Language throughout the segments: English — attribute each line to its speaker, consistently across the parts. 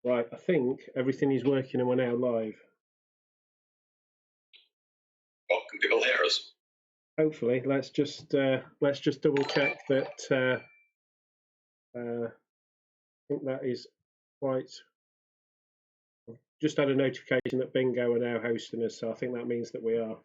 Speaker 1: Right, I think everything is working and we're now live.
Speaker 2: Well, can people hear us?
Speaker 1: Hopefully, let's just double check that. I think that is quite. I've just had a notification that Bingo are now hosting us, so I think that means that we are.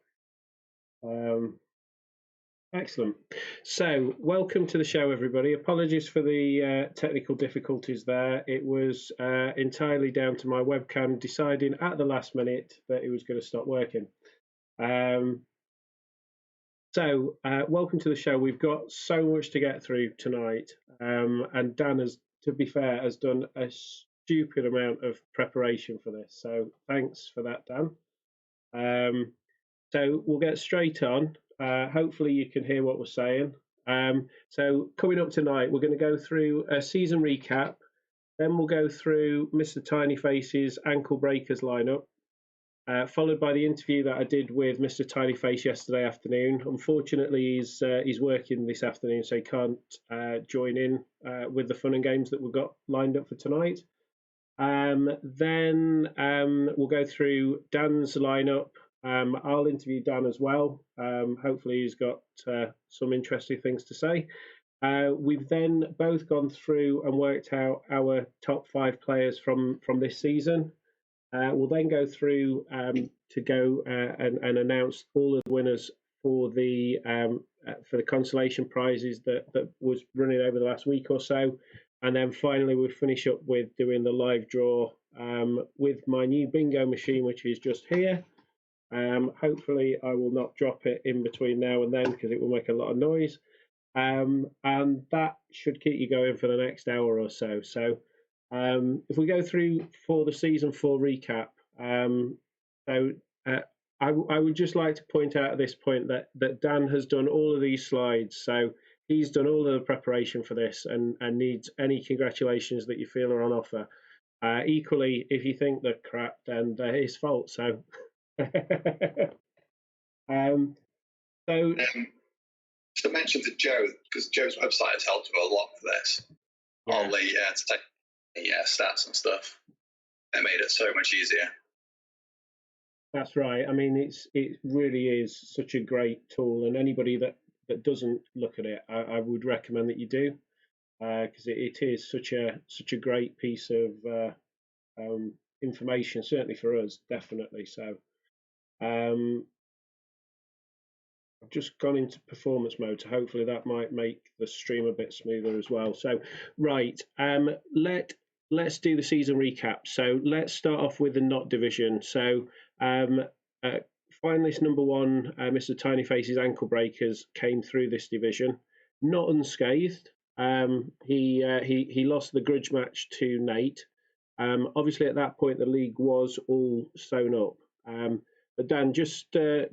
Speaker 1: Excellent. So, welcome to the show, everybody. Apologies for the technical difficulties there. It was entirely down to my webcam deciding at the last minute that it was going to stop working. So, welcome to the show. We've got so much to get through tonight, and Dan has, to be fair, has done a stupid amount of preparation for this. So, thanks for that, Dan. So, we'll get straight on. Hopefully, you can hear what we're saying. So, coming up tonight, we're going to go through a season recap. Then we'll go through Mr. Tiny Face's ankle breakers lineup. Followed by the interview that I did with Mr. Tinyface yesterday afternoon. Unfortunately, he's working this afternoon, so he can't join in with the fun and games that we've got lined up for tonight. Then we'll go through Dan's lineup. I'll interview Dan as well. Hopefully, he's got some interesting things to say. We've then both gone through and worked out our top 5 players from this season. We'll then go through to go and announce all of the winners for the consolation prizes that was running over the last week or so, and then finally we'll finish up with doing the live draw with my new bingo machine, which is just here. Hopefully, I will not drop it in between now and then because it will make a lot of noise, and that should keep you going for the next hour or so. So. If we go through for the season 4 recap, I would just like to point out at this point that Dan has done all of these slides, so he's done all of the preparation for this and needs any congratulations that you feel are on offer. Equally, if you think they're crap, then they're his fault. So,
Speaker 2: Just to mention to Joe, because Joe's website has helped him a lot for this. Yeah. All the to take stats and stuff. It made it so much easier.
Speaker 1: That's right. I mean, it really is such a great tool, and anybody that doesn't look at it, I would recommend that you do, because it is such a great piece of information, certainly for us, definitely. So, I've just gone into performance mode, so hopefully that might make the stream a bit smoother as well. So, right, let's do the season recap. So let's start off with the Not division. So finalist number 1, Mr. Tinyface's ankle breakers came through this division, not unscathed. He lost the grudge match to Nate. Obviously, at that point, the league was all sewn up. But Dan, just do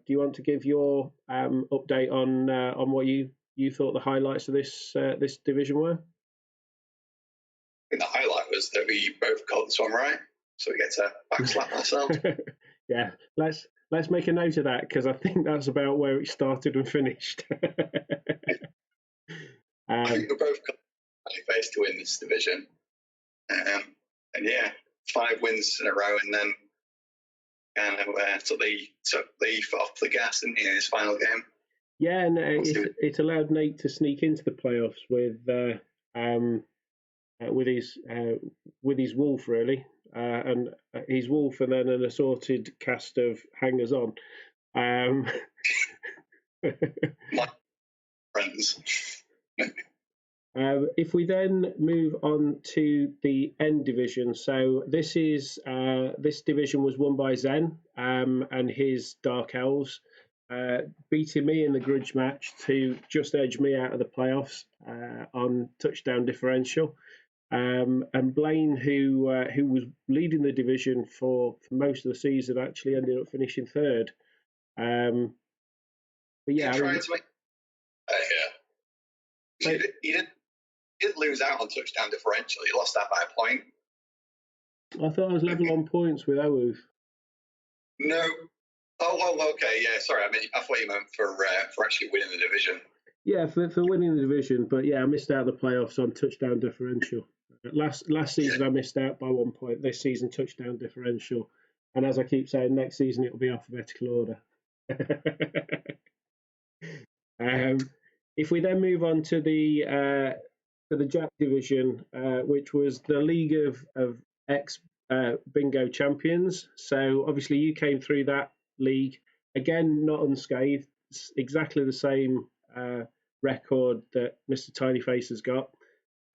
Speaker 1: you want to give your update on what you thought the highlights of this division were?
Speaker 2: I think the highlight was that we both got this one right, so we get to backslap ourselves.
Speaker 1: Yeah, let's make a note of that, because I think that's about where it started and finished.
Speaker 2: I think we both got Face to win this division, and yeah, 5 wins in a row, and then kind of took the foot off the gas in his final game.
Speaker 1: Yeah, and it allowed Nate to sneak into the playoffs with his wolf, really, and his wolf, and then an assorted cast of hangers on.
Speaker 2: My friends.
Speaker 1: If we then move on to the N division, so this division was won by Zen and his Dark Elves, beating me in the grudge match to just edge me out of the playoffs on touchdown differential. And Blaine, who was leading the division for most of the season, actually ended up finishing 3rd. But yeah,
Speaker 2: he tried to make. He didn't lose out on touchdown differential. He lost that by a point.
Speaker 1: I thought I was level on points with Owuth.
Speaker 2: No. Oh, okay. Yeah, sorry. I thought you meant for actually winning the division.
Speaker 1: Yeah, for winning the division, but yeah, I missed out the playoffs on touchdown differential. Last season I missed out by 1 point. This season touchdown differential, and as I keep saying, next season it will be alphabetical order. If we then move on to the Jack division, which was the league of ex bingo champions. So obviously you came through that league again, not unscathed. It's exactly the same record that Mr. Tinyface has got.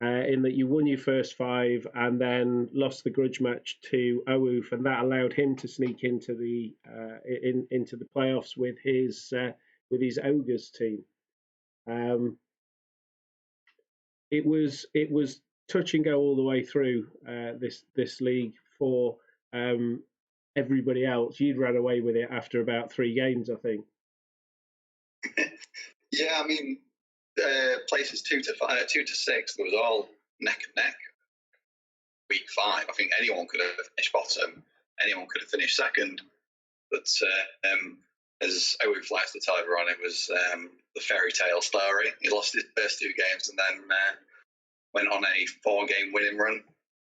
Speaker 1: In that you won your first 5 and then lost the grudge match to Owoof, and that allowed him to sneak into the playoffs with his Ogres team. It was touch and go all the way through this league for everybody else. You'd ran away with it after about 3 games, I think.
Speaker 2: Yeah, I mean, places 2 to 6, there was all neck and neck. Week 5, I think anyone could have finished bottom, anyone could have finished second. But as Owoof likes to tell everyone, it was the fairy tale story. He lost his first 2 games and then went on a 4-game winning run.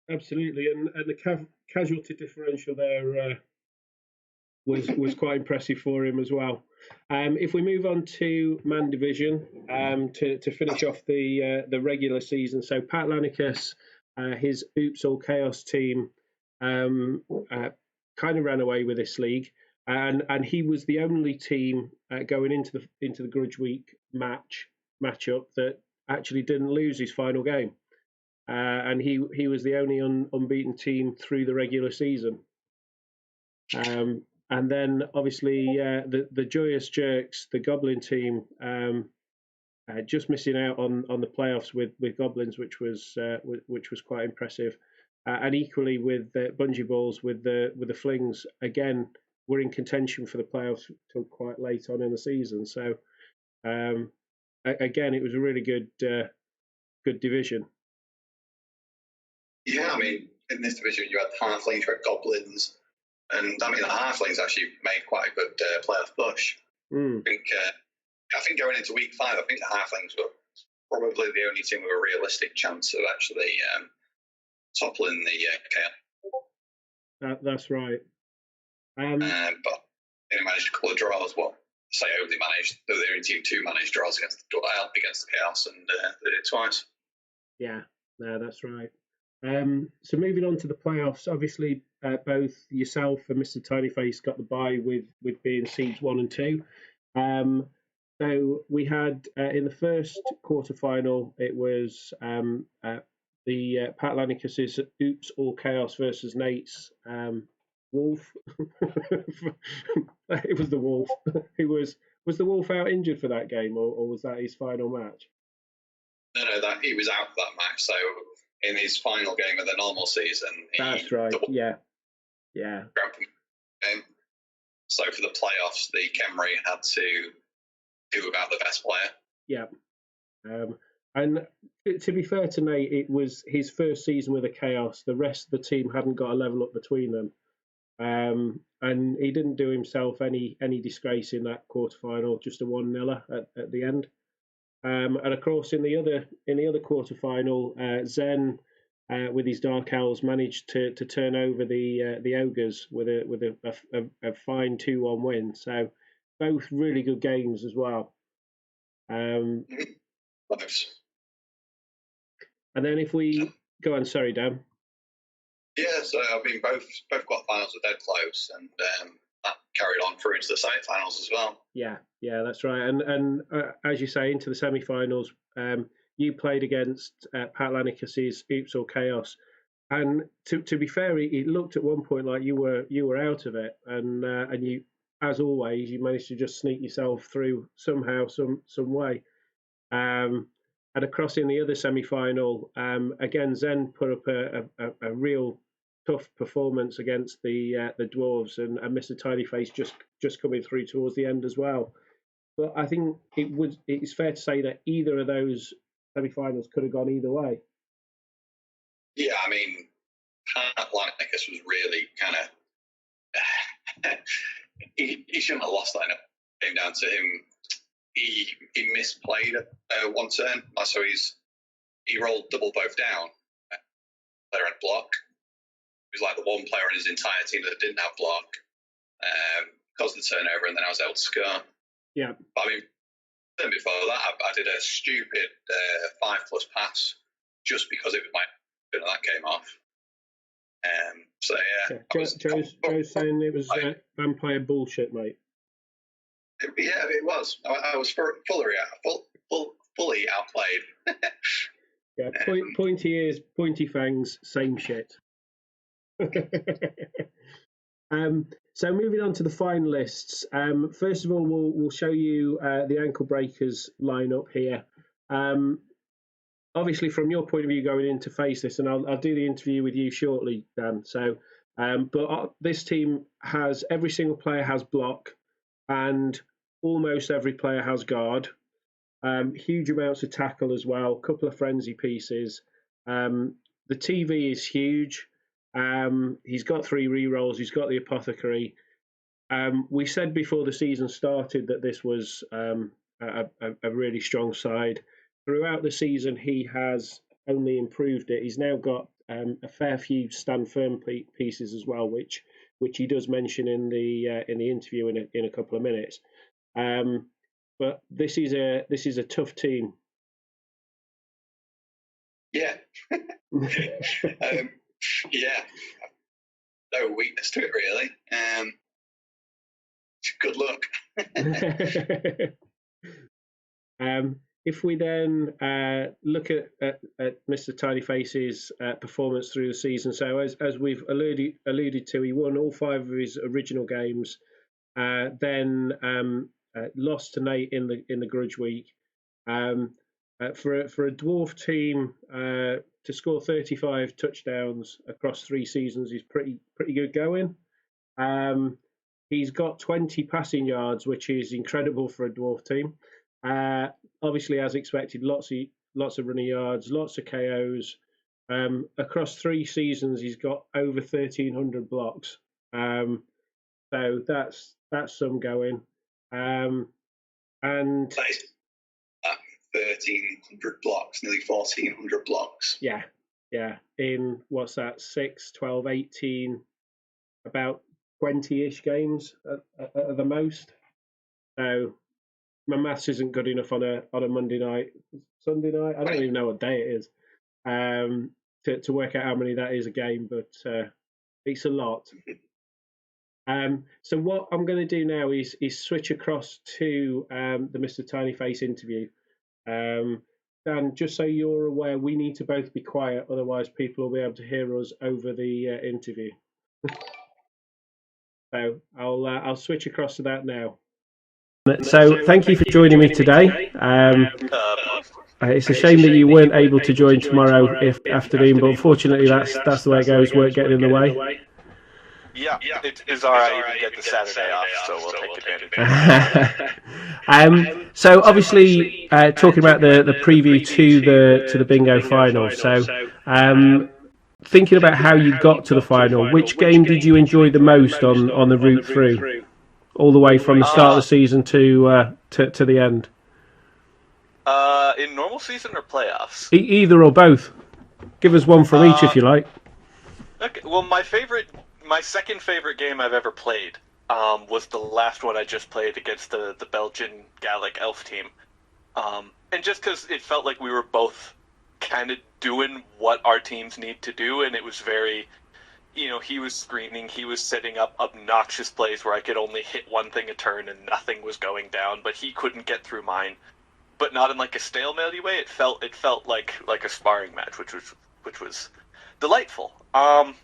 Speaker 1: Absolutely, and the casualty differential there was quite impressive for him as well. If we move on to Man Division to finish off the regular season, so Pat Lanicus, his Oops All Chaos team, kind of ran away with this league, and he was the only team going into the Grudge Week matchup that actually didn't lose his final game, and he was the only unbeaten team through the regular season. And then, obviously, the Joyous Jerks, the Goblin team, just missing out on the playoffs with Goblins, which was quite impressive. And equally with Bungee Balls, with the Flings, again, were in contention for the playoffs till quite late on in the season. So, again, it was a really good division.
Speaker 2: Yeah, I mean, in this division, you had Halflings, you had Goblins. And I mean, the Halflings actually made quite a good playoff push. I think going into week 5, I think the Halflings were probably the only team with a realistic chance of actually toppling the KL.
Speaker 1: That's right.
Speaker 2: But they managed a couple of draws. Well, say only managed. They were the only team to manage draws against the Chaos, and they did it twice.
Speaker 1: Yeah, no, that's right. So moving on to the playoffs, obviously both yourself and Mr. Tinyface got the bye with being seeds 1 and 2. So we had in the first quarterfinal, it was the Pat Lanicus's Oops All Chaos versus Nate's Wolf. It was the Wolf. Was the Wolf out injured for that game, or was that his final match?
Speaker 2: No, that he was out for that match. So in his final game of the normal season,
Speaker 1: that's right. Yeah.
Speaker 2: So for the playoffs, the Khemri had to do without the best player.
Speaker 1: Yeah. And to be fair to Nate, it was his first season with the Chaos. The rest of the team hadn't got a level up between them. And he didn't do himself any disgrace in that quarterfinal, just a 1-0 at the end. And of course, in the other quarterfinal, Zen with his Dark Owls managed to turn over the Ogres with a fine 2-1 win. So both really good games as well.
Speaker 2: Nice.
Speaker 1: And then if we go on, sorry, Dan.
Speaker 2: Yeah, so I mean, both quarterfinals were dead close, and that carried on through into the semi-finals as well.
Speaker 1: Yeah, that's right. And as you say, into the semi-finals, you played against Pat Lanicus's Oops All Chaos, and to be fair, it looked at one point like you were out of it, and you, as always, you managed to just sneak yourself through somehow, some way. And across in the other semi-final, again, Zen put up a real tough performance against the Dwarves, and Mr. Tinyface just coming through towards the end as well. But I think it's fair to say that either of those semi-finals could have gone either way.
Speaker 2: Yeah, I mean, Pat Lanicus was really kind of he shouldn't have lost that. It came down to him. He misplayed one turn, so he rolled double both down. player had block. He was like the one player on his entire team that didn't have block, caused the turnover, and then I was able to score.
Speaker 1: Yeah.
Speaker 2: But I mean, then before that, I did a stupid 5+ pass just because it was that came off. So yeah.
Speaker 1: Joe's saying it was vampire bullshit, mate.
Speaker 2: Yeah, it was. I was fully outplayed.
Speaker 1: Yeah, pointy ears, pointy fangs, same shit. So moving on to the finalists. First of all, we'll show you the Ankle Breakers lineup here. Obviously, from your point of view, going in to face this, and I'll do the interview with you shortly, Dan. So, but this team has every single player has block, and almost every player has guard. Huge amounts of tackle as well. A couple of frenzy pieces. The TV is huge. He's got 3 rerolls. He's got the Apothecary. We said before the season started that this was a really strong side. Throughout the season, he has only improved it. He's now got a fair few stand firm pieces as well, which he does mention in the interview in a couple of minutes. But this is a tough team.
Speaker 2: Yeah. Yeah. No weakness to it really. Good luck.
Speaker 1: If we then look at Mr. Tinyface's performance through the season, so as we've alluded to, he won all 5 of his original games, then lost to Nate in the Grudge Week. For a dwarf team to score 35 touchdowns across 3 seasons is pretty good going. He's got 20 passing yards, which is incredible for a dwarf team. Obviously, as expected, lots of running yards, lots of KOs. Across 3 seasons, he's got over 1,300 blocks. So that's some going. And
Speaker 2: 1,300 blocks, nearly 1,400 blocks.
Speaker 1: Yeah. In what's that? 6, 12, 18, about 20-ish games at the most. So my maths isn't good enough on a Monday night, Sunday night. I don't even know what day it is to work out how many that is a game, but it's a lot. So what I'm going to do now is switch across to the Mr. Tinyface interview. Dan, just so you're aware, we need to both be quiet, otherwise people will be able to hear us over the interview. So I'll switch across to that now. So thank you for joining me today. It's a shame that you weren't able to join tomorrow afternoon, but unfortunately that's the way it goes. Work getting in the way.
Speaker 3: Yeah, it is all right. You get the Saturday off, so we'll take advantage.
Speaker 1: So obviously, talking about the preview to the bingo final. So, thinking about how you got to the final, which game did you enjoy the most on the route through, all the way from the start of the season to the end?
Speaker 3: In normal season or playoffs?
Speaker 1: Either or both. Give us one from each if you like.
Speaker 3: Okay. Well, my second favorite game I've ever played was the last one I just played against the Belgian Gallic Elf team. And just because it felt like we were both kind of doing what our teams need to do, and it was very, he was screening, he was setting up obnoxious plays where I could only hit one thing a turn and nothing was going down, but he couldn't get through mine. But not in like a stalemate way. It felt like a sparring match, which was delightful. I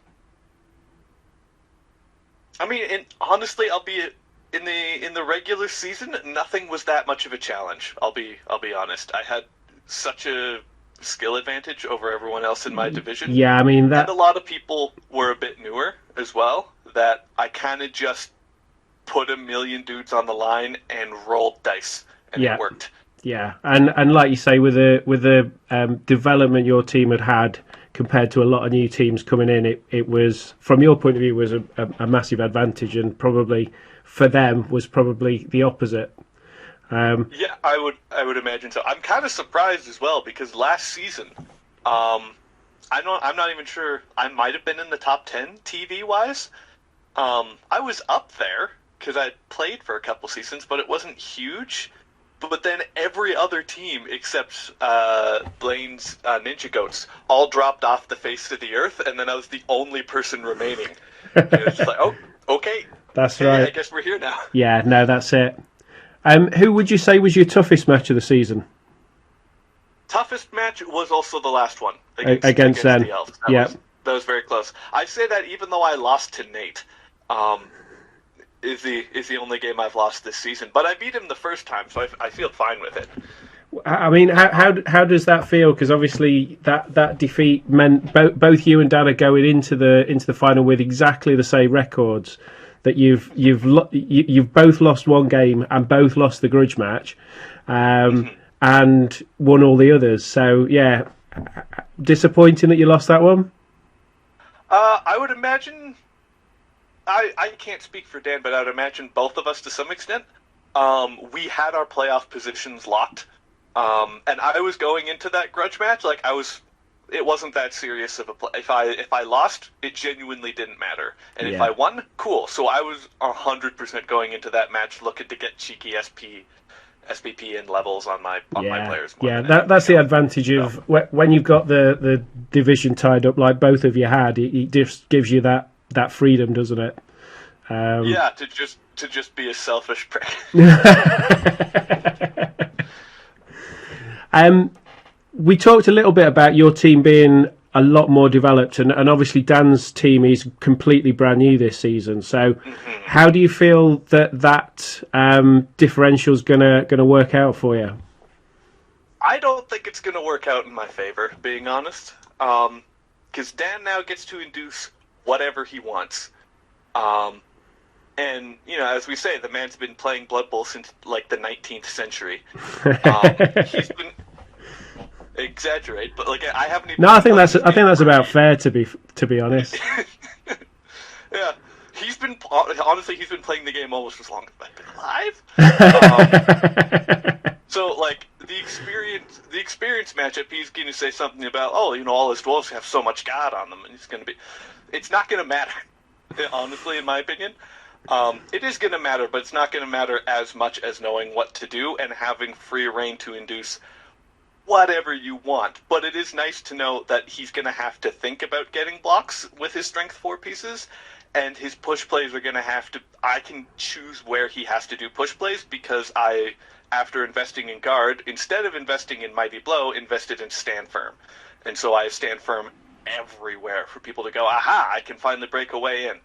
Speaker 3: mean, and honestly, I'll be in the regular season, nothing was that much of a challenge. I'll be honest. I had such a skill advantage over everyone else in my division.
Speaker 1: Yeah, I mean that.
Speaker 3: And a lot of people were a bit newer as well. That I kind of just put a million dudes on the line and rolled dice, and it worked.
Speaker 1: Yeah, and like you say, with the development your team had compared to a lot of new teams coming in, it was, from your point of view, was a massive advantage, and probably for them was probably the opposite.
Speaker 3: Yeah, I would imagine so. I'm kind of surprised as well because last season, I'm not even sure. I might have been in the top 10 TV wise. I was up there because I played for a couple seasons, but it wasn't huge. But then every other team except Blaine's Ninja Goats all dropped off the face of the earth, and then I was the only person remaining. And it's like, oh, okay.
Speaker 1: That's right.
Speaker 3: I guess we're here now.
Speaker 1: Yeah, no, that's it. Who would you say was your toughest match of the season?
Speaker 3: Toughest match was also the last one
Speaker 1: against them.
Speaker 3: The Elves.
Speaker 1: Yeah,
Speaker 3: that was very close. I say that even though I lost to Nate, is the only game I've lost this season. But I beat him the first time, so I feel fine with it.
Speaker 1: I mean, how does that feel? Because obviously that defeat meant both you and Dan are going into the final with exactly the same records. That you've both lost one game and both lost the grudge match, and won all the others. So yeah, disappointing that you lost that one.
Speaker 3: I would imagine. I can't speak for Dan, but I would imagine both of us to some extent. We had our playoff positions locked, and I was going into that grudge match like it wasn't that serious of a play. If I lost, it genuinely didn't matter, and if I won, cool. So I was 100% going into that match looking to get cheeky SPP and levels on my players.
Speaker 1: Yeah, that's the advantage of when you've got the division tied up like both of you had. It just gives you that freedom, doesn't it?
Speaker 3: Yeah, to just be a selfish prick.
Speaker 1: We talked a little bit about your team being a lot more developed, and obviously Dan's team is completely brand new this season. So, how do you feel that differential is gonna work out for you?
Speaker 3: I don't think it's gonna work out in my favor, being honest. Because Dan now gets to induce whatever he wants. And, as we say, the man's been playing Blood Bowl since, like, the 19th century. He's been... Exaggerate, but, like, I haven't even...
Speaker 1: No, I think that's about fair, to be honest.
Speaker 3: Yeah. Honestly, he's been playing the game almost as long as I've been alive. So, like, the experience matchup, he's going to say something about, all his dwarves have so much God on them, and he's going to be... It's not going to matter, honestly, in my opinion. It is going to matter, but it's not going to matter as much as knowing what to do and having free reign to induce whatever you want. But it is nice to know that he's going to have to think about getting blocks with his strength 4 pieces, and his push plays are going to have to... I can choose where he has to do push plays because after investing in guard, instead of investing in Mighty Blow, invested in Stand Firm. And so I stand firm everywhere for people to go, aha, I can finally break a way in.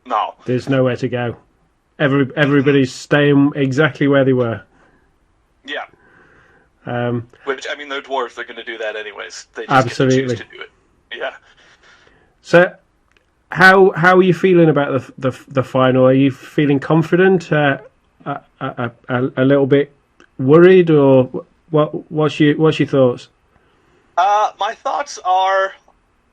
Speaker 3: No.
Speaker 1: There's nowhere to go. Everybody's staying exactly where they were.
Speaker 3: Yeah. Which, I mean, they're dwarves, they're going to do that anyways. They just
Speaker 1: absolutely
Speaker 3: get to choose to do it. Yeah.
Speaker 1: So, how are you feeling about the final? Are you feeling confident? A little bit worried, or what's your thoughts?
Speaker 3: My thoughts are,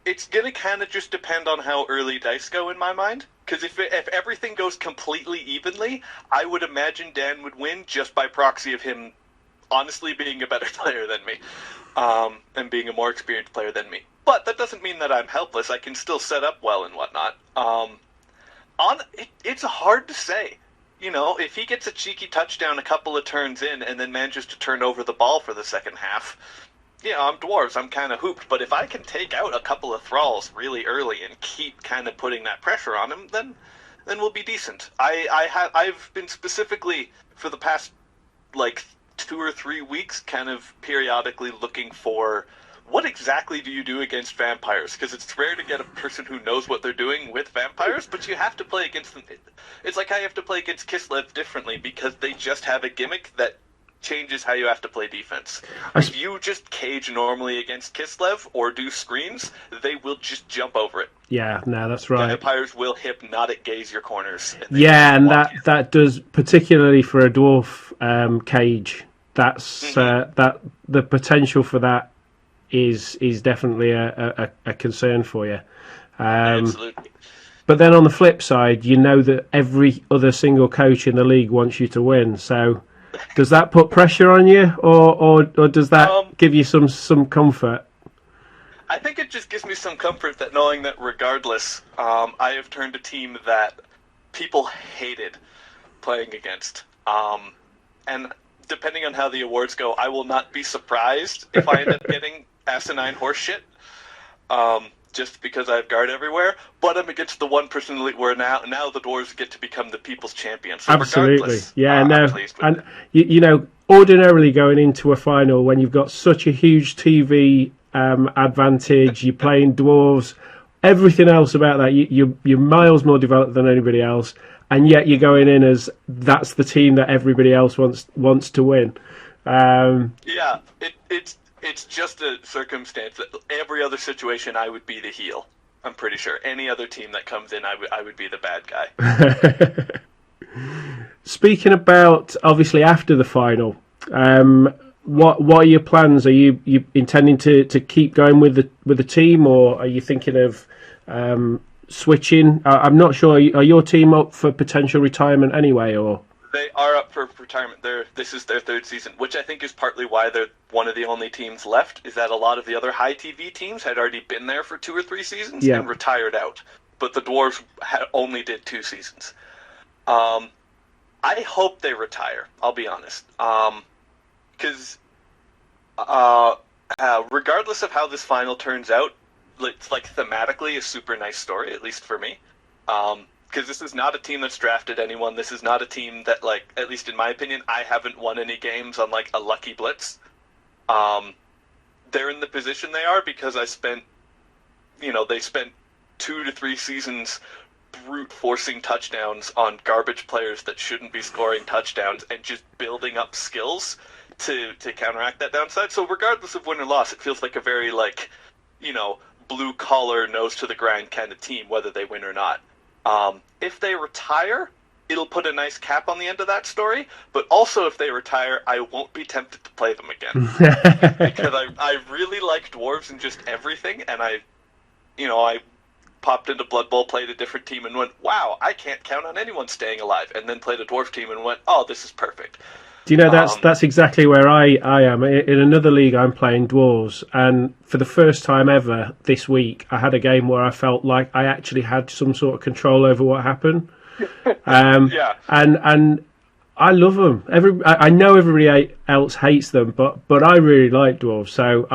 Speaker 3: it's going to kind of just depend on how early dice go in my mind. Because if everything goes completely evenly, I would imagine Dan would win just by proxy of him honestly being a better player than me, and being a more experienced player than me. But that doesn't mean that I'm helpless. I can still set up well and whatnot. It's hard to say. If he gets a cheeky touchdown a couple of turns in and then manages to turn over the ball for the second half, I'm dwarves. I'm kind of hooped. But if I can take out a couple of thralls really early and keep kind of putting that pressure on him, then we'll be decent. I've been specifically for the past like 2 or 3 weeks kind of periodically looking for what exactly do you do against vampires? Because it's rare to get a person who knows what they're doing with vampires, but you have to play against them. It's like I have to play against Kislev differently because they just have a gimmick that changes how you have to play defense. If you just cage normally against Kislev or do screens, they will just jump over it.
Speaker 1: Yeah, no, that's right.
Speaker 3: Vampires will hypnotic gaze your corners.
Speaker 1: And that does, particularly for a dwarf cage, that's that the potential for that is definitely a concern for you.
Speaker 3: Absolutely.
Speaker 1: But then on the flip side, you know that every other single coach in the league wants you to win. So does that put pressure on you, or does that give you some comfort?
Speaker 3: I think it just gives me some comfort that knowing that regardless, I have turned a team that people hated playing against. And depending on how the awards go, I will not be surprised if I end up getting asinine horseshit. Just because I have guard everywhere, but I'm against the 1% where now the Dwarves get to become the people's champions. So
Speaker 1: absolutely, yeah, no, and you know, ordinarily going into a final when you've got such a huge TV advantage, you're playing Dwarves, everything else about that, you're miles more developed than anybody else, and yet you're going in as that's the team that everybody else wants to win.
Speaker 3: Yeah, it's just a circumstance that every other situation I would be the heel. I'm pretty sure any other team that comes in, I would be the bad guy.
Speaker 1: Speaking about obviously after the final, what are your plans? Are you intending to keep going with the team, or are you thinking of switching? I'm not sure. Are your team up for potential retirement anyway, or?
Speaker 3: They are up for retirement. This is their third season, which I think is partly why they're one of the only teams left, is that a lot of the other high TV teams had already been there for 2 or 3 seasons and retired out. But the Dwarves only did 2 seasons. I hope they retire, I'll be honest. Because regardless of how this final turns out, it's like thematically a super nice story, at least for me. Because this is not a team that's drafted anyone. This is not a team that, like, at least in my opinion, I haven't won any games on, like, a lucky blitz. They're in the position they are because they spent 2 to 3 seasons brute forcing touchdowns on garbage players that shouldn't be scoring touchdowns and just building up skills to counteract that downside. So regardless of win or loss, it feels like a very, like, blue collar, nose to the grind kind of team, whether they win or not. If they retire, it'll put a nice cap on the end of that story, but also if they retire, I won't be tempted to play them again. Because I really like Dwarves and just everything, and I popped into Blood Bowl, played a different team, and went, wow, I can't count on anyone staying alive, and then played a Dwarf team and went, oh, this is perfect.
Speaker 1: Do you know, that's exactly where I am. In another league, I'm playing Dwarves, and for the first time ever this week, I had a game where I felt like I actually had some sort of control over what happened.
Speaker 3: Yeah.
Speaker 1: And I love them. I know everybody else hates them, but I really like Dwarves. So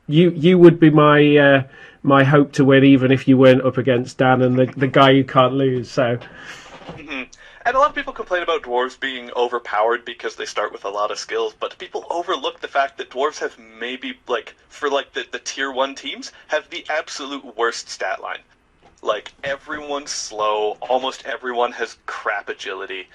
Speaker 1: you would be my hope to win, even if you weren't up against Dan and the guy you can't lose. So.
Speaker 3: Mm-hmm. And a lot of people complain about Dwarves being overpowered because they start with a lot of skills, but people overlook the fact that Dwarves have maybe, the tier 1 teams, have the absolute worst stat line. Like, everyone's slow, almost everyone has crap agility,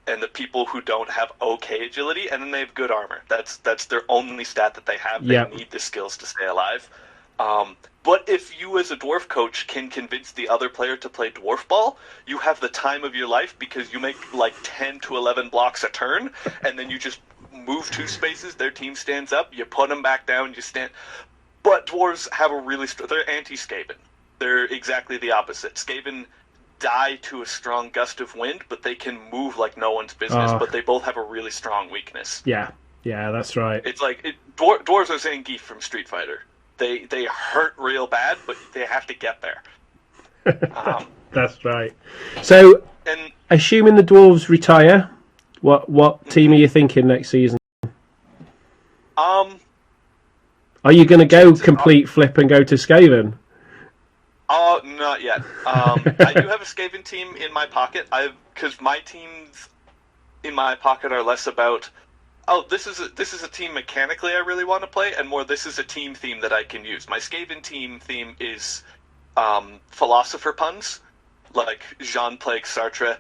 Speaker 3: and the people who don't have okay agility, and then they have good armor. That's their only stat that they have. They need the skills to stay alive. But if you as a Dwarf coach can convince the other player to play Dwarf Ball, you have the time of your life because you make like 10 to 11 blocks a turn, and then you just move 2 spaces, their team stands up, you put them back down, you stand. But Dwarves have they're anti-Skaven. They're exactly the opposite. Skaven die to a strong gust of wind, but they can move like no one's business, but they both have a really strong weakness.
Speaker 1: Yeah, that's right.
Speaker 3: It's like, Dwarves are Zangief from Street Fighter. They hurt real bad, but they have to get there.
Speaker 1: That's right. So, assuming the Dwarves retire, what team are you thinking next season?
Speaker 3: Are
Speaker 1: you going to go complete flip and go to Skaven?
Speaker 3: Not yet. I do have a Skaven team in my pocket. Because my teams in my pocket are less about, this is a team mechanically I really want to play, and more this is a team theme that I can use. My Skaven team theme is philosopher puns, like Jean Plague Sartre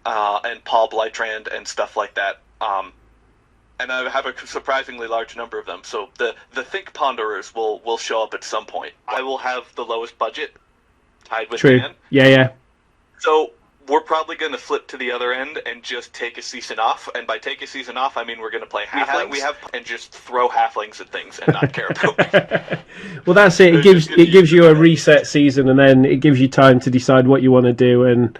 Speaker 3: and Paul Blightrand and stuff like that. And I have a surprisingly large number of them. So the Think Ponderers will show up at some point. I will have the lowest budget, tied with Dan.
Speaker 1: Yeah.
Speaker 3: So we're probably going to flip to the other end and just take a season off. And by take a season off, I mean we're going to play halflings. We have and just throw halflings at things and not care about them.
Speaker 1: Well, that's it. It gives you a reset season, and then it gives you time to decide what you want to do and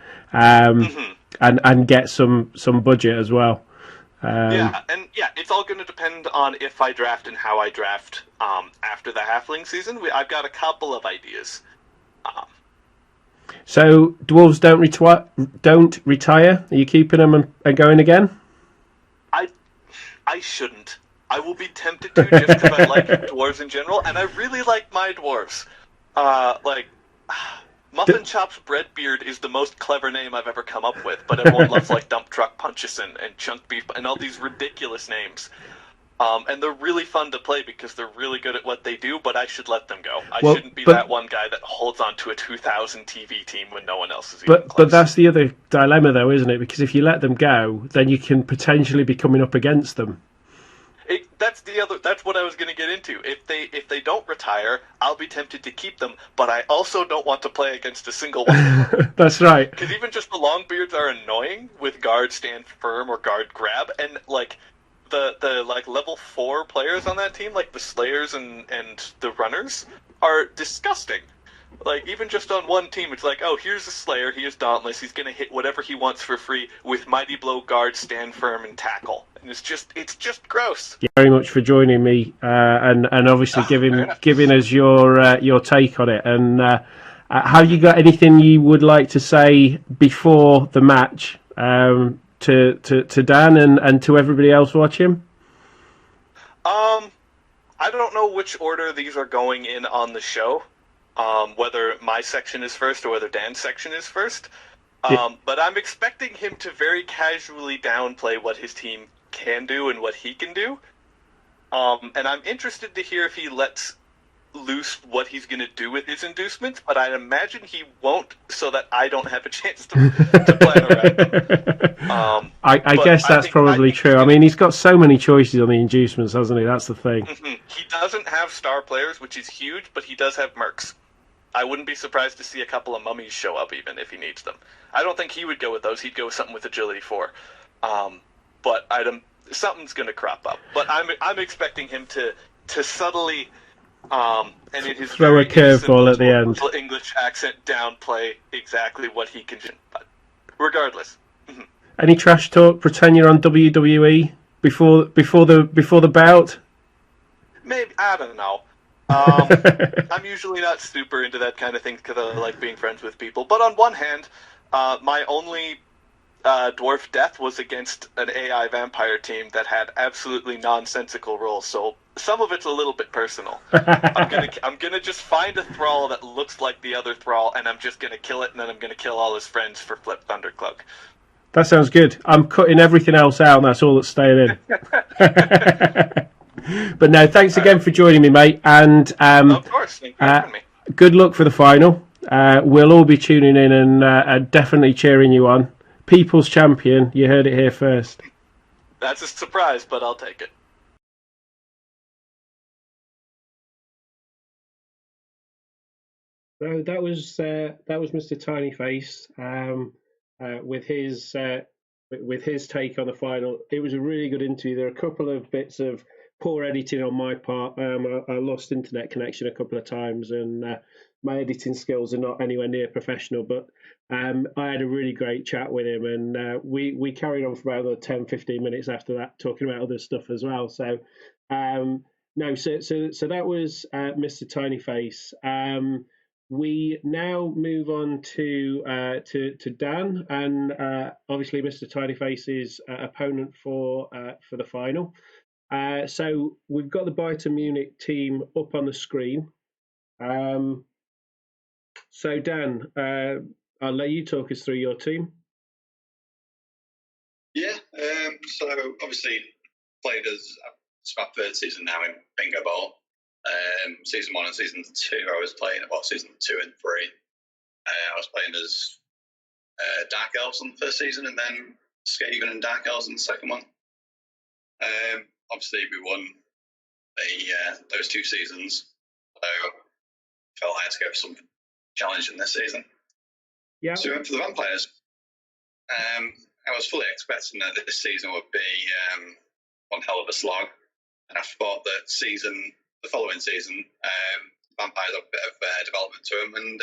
Speaker 1: get some budget as well.
Speaker 3: It's all going to depend on if I draft and how I draft after the halfling season. I've got a couple of ideas.
Speaker 1: So dwarves don't retire. Are you keeping them and going again?
Speaker 3: I shouldn't. I will be tempted to just because I like dwarves in general, and I really like my dwarves. Muffin Chops Breadbeard is the most clever name I've ever come up with, but everyone loves like Dump Truck Punches and Chunk Beef and all these ridiculous names. And they're really fun to play because they're really good at what they do, but I should let them go. I shouldn't be that one guy that holds on to a 2000 TV team when no one else is even close.
Speaker 1: But that's the other dilemma, though, isn't it? Because if you let them go, then you can potentially be coming up against them.
Speaker 3: That's what I was going to get into. If they don't retire, I'll be tempted to keep them, but I also don't want to play against a single one.
Speaker 1: That's right.
Speaker 3: Because even just the Longbeards are annoying with guard stand firm or guard grab, and like the like level 4 players on that team, like the Slayers and the Runners, are disgusting. Like, even just on one team, it's like, oh, here's a Slayer, he is Dauntless, he's going to hit whatever he wants for free with Mighty Blow, Guard, Stand Firm, and Tackle. And it's just gross.
Speaker 1: Thank you very much for joining me, and obviously giving us your take on it. And have you got anything you would like to say before the match to Dan and to everybody else watching?
Speaker 3: I don't know which order these are going in on the show. Whether my section is first or whether Dan's section is first. But I'm expecting him to very casually downplay what his team can do and what he can do. And I'm interested to hear if he lets loose what he's going to do with his inducements, but I imagine he won't, so that I don't have a chance to plan around them.
Speaker 1: I guess that's probably true. I mean, he's got so many choices on the inducements, hasn't he? That's the thing.
Speaker 3: Mm-hmm. He doesn't have star players, which is huge, but he does have mercs. I wouldn't be surprised to see a couple of mummies show up even if he needs them. I don't think he would go with those. He'd go with something with agility 4. But something's going to crop up. But I'm expecting him to subtly and in his
Speaker 1: throw a curveball at the end.
Speaker 3: English accent downplay exactly what he can do. But regardless. Mm-hmm.
Speaker 1: Any trash talk? Pretend you're on WWE before the bout?
Speaker 3: Maybe, I don't know. I'm usually not super into that kind of thing because I like being friends with people. But on one hand, my only dwarf death was against an AI vampire team that had absolutely nonsensical rules. So some of it's a little bit personal. I'm gonna just find a thrall that looks like the other thrall, and I'm just gonna kill it, and then I'm gonna kill all his friends for Flip Thundercloak.
Speaker 1: That sounds good. I'm cutting everything else out, and that's all that's staying in. But no, thanks again for joining me, mate. And
Speaker 3: of course, thank you for having me.
Speaker 1: Good luck for the final. We'll all be tuning in and definitely cheering you on. People's champion, you heard it here first.
Speaker 3: That's a surprise, but I'll take it.
Speaker 1: So that was Mr. Tinyface with his take on the final. It was a really good interview. There are a couple of bits of poor editing on my part. I lost internet connection a couple of times, and my editing skills are not anywhere near professional. But I had a really great chat with him, and we carried on for about another 10-15 minutes after that, talking about other stuff as well. So so that was Mr. Tinyface. We now move on to Dan, and obviously Mr. Tinyface's opponent for the final. So we've got the Bayern Munich team up on the screen. So Dan, I'll let you talk us through your team.
Speaker 2: Yeah, so obviously played it's my third season now in Bingo Ball. Season 1 and season 2, I was playing season 2 and 3. I was playing as Dark Elves on the first season, and then Skaven and Dark Elves in the second one. Obviously, we won those 2 seasons, so I felt I had to go for some challenge in this season.
Speaker 1: Yeah.
Speaker 2: So we went for the Vampires. I was fully expecting that this season would be one hell of a slog, and I thought that the following season, Vampires had a bit of development to them, and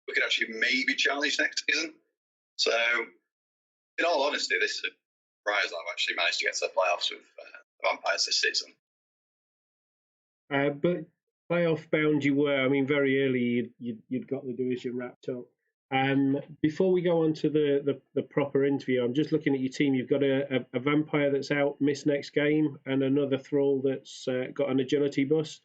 Speaker 2: we could actually maybe challenge next season. So, in all honesty, this is surprised I've actually managed to get to the playoffs with the Vampires this season.
Speaker 1: But playoff bound you were. I mean, very early you'd got the division wrapped up. Before we go on to the proper interview, I'm just looking at your team. You've got a Vampire that's out, missed next game, and another Thrall that's got an agility bust.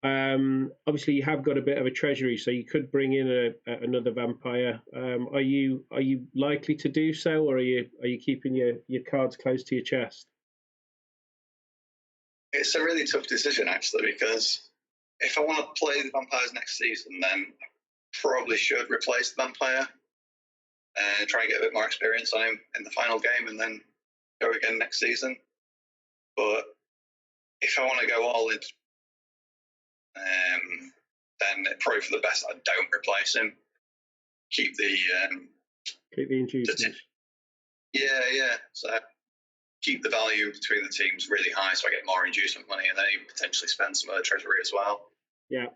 Speaker 1: Obviously, you have got a bit of a treasury, so you could bring in another Vampire. Are you likely to do so, or are you keeping your cards close to your chest?
Speaker 2: It's a really tough decision, actually, because if I want to play the Vampires next season, then I probably should replace the Vampire and try and get a bit more experience on him in the final game and then go again next season. But if I want to go all in, then probably for the best I don't replace him. Keep the
Speaker 1: inducements.
Speaker 2: Yeah. So keep the value between the teams really high, so I get more inducement money, and then even potentially spend some of the treasury as well.
Speaker 1: Yeah,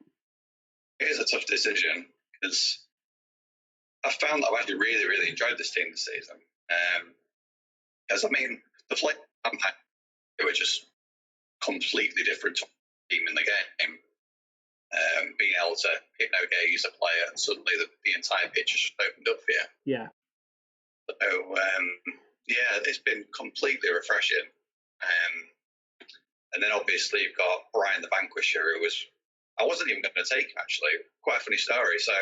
Speaker 2: it is a tough decision because I found that I've actually really, really enjoyed this team this season. Because I mean, the play they were just completely different team in the game. Being able to hypno-gaze a player and suddenly the entire pitch has just opened up for you.
Speaker 1: Yeah.
Speaker 2: So, it's been completely refreshing. And then obviously you've got Brian the Vanquisher, I wasn't even going to take him, actually. Quite a funny story. So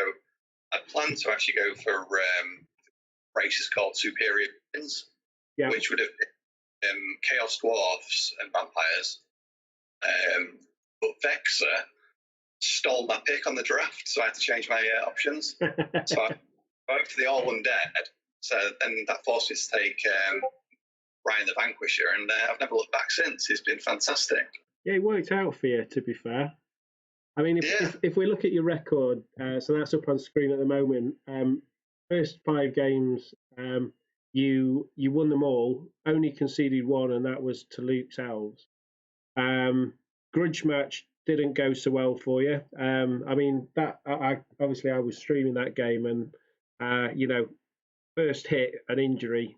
Speaker 2: I planned to actually go for races called Superior Pins, which would have been Chaos Dwarfs and Vampires. But Vexer stole my pick on the draft, so I had to change my options. So I went for the All Undead. So then that forced me to take Brian the Vanquisher, and I've never looked back since. It's been fantastic.
Speaker 1: Yeah, it worked out for you, to be fair. I mean, if we look at your record, so that's up on screen at the moment. First 5 games, you won them all, only conceded one, and that was to Luke's Elves. Grudge match didn't go so well for you. I mean, that I was streaming that game, and first hit an injury,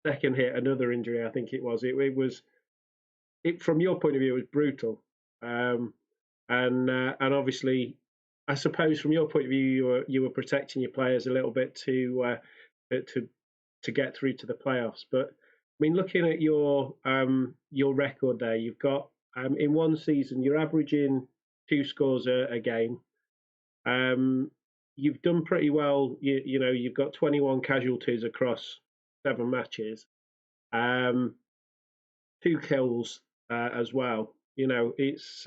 Speaker 1: second hit another injury. I think it was. It from your point of view, it was brutal. And obviously, I suppose from your point of view, you were protecting your players a little bit to get through to the playoffs. But I mean, looking at your record there, you've got in one season you're averaging 2 scores a game. You've done pretty well. You've got 21 casualties across 7 matches, 2 kills as well. It's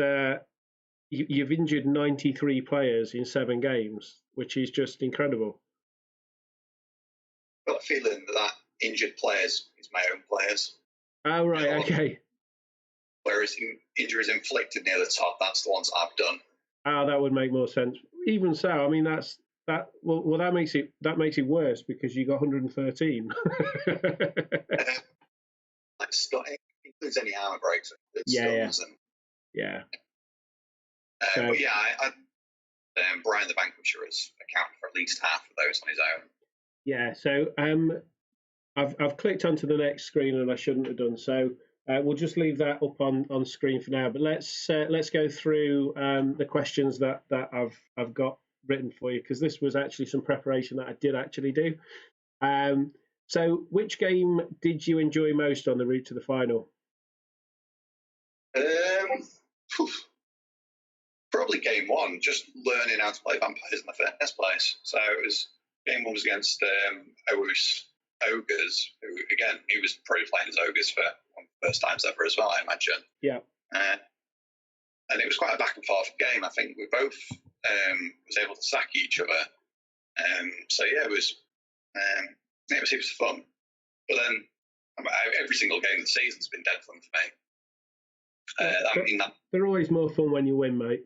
Speaker 1: you've injured 93 players in 7 games, which is just incredible.
Speaker 2: I've got a feeling that injured players is my own players.
Speaker 1: Oh, right, okay.
Speaker 2: Whereas injuries inflicted near the top, that's the ones I've done.
Speaker 1: Oh, that would make more sense. Even so, I mean that makes it worse because you got 113.
Speaker 2: It includes any armor breaks.
Speaker 1: Yeah.
Speaker 2: But yeah, Brian the Vanquisher has accounted for at least half of those on his own.
Speaker 1: Yeah, so I've clicked onto the next screen and I shouldn't have done so. We'll just leave that up on screen for now. But let's go through the questions that I've got written for you, because this was actually some preparation that I did actually do. So, which game did you enjoy most on the route to the final?
Speaker 2: Probably game 1, just learning how to play vampires in the first place. So game 1 was against Ogres, who again, he was probably playing as Ogres for one of the first times ever as well, I imagine.
Speaker 1: Yeah.
Speaker 2: And it was quite a back and forth game. I think we both was able to sack each other. So yeah, it was heaps of fun. But then every single game of the season's been dead fun for me.
Speaker 1: They're always more fun when you win, mate.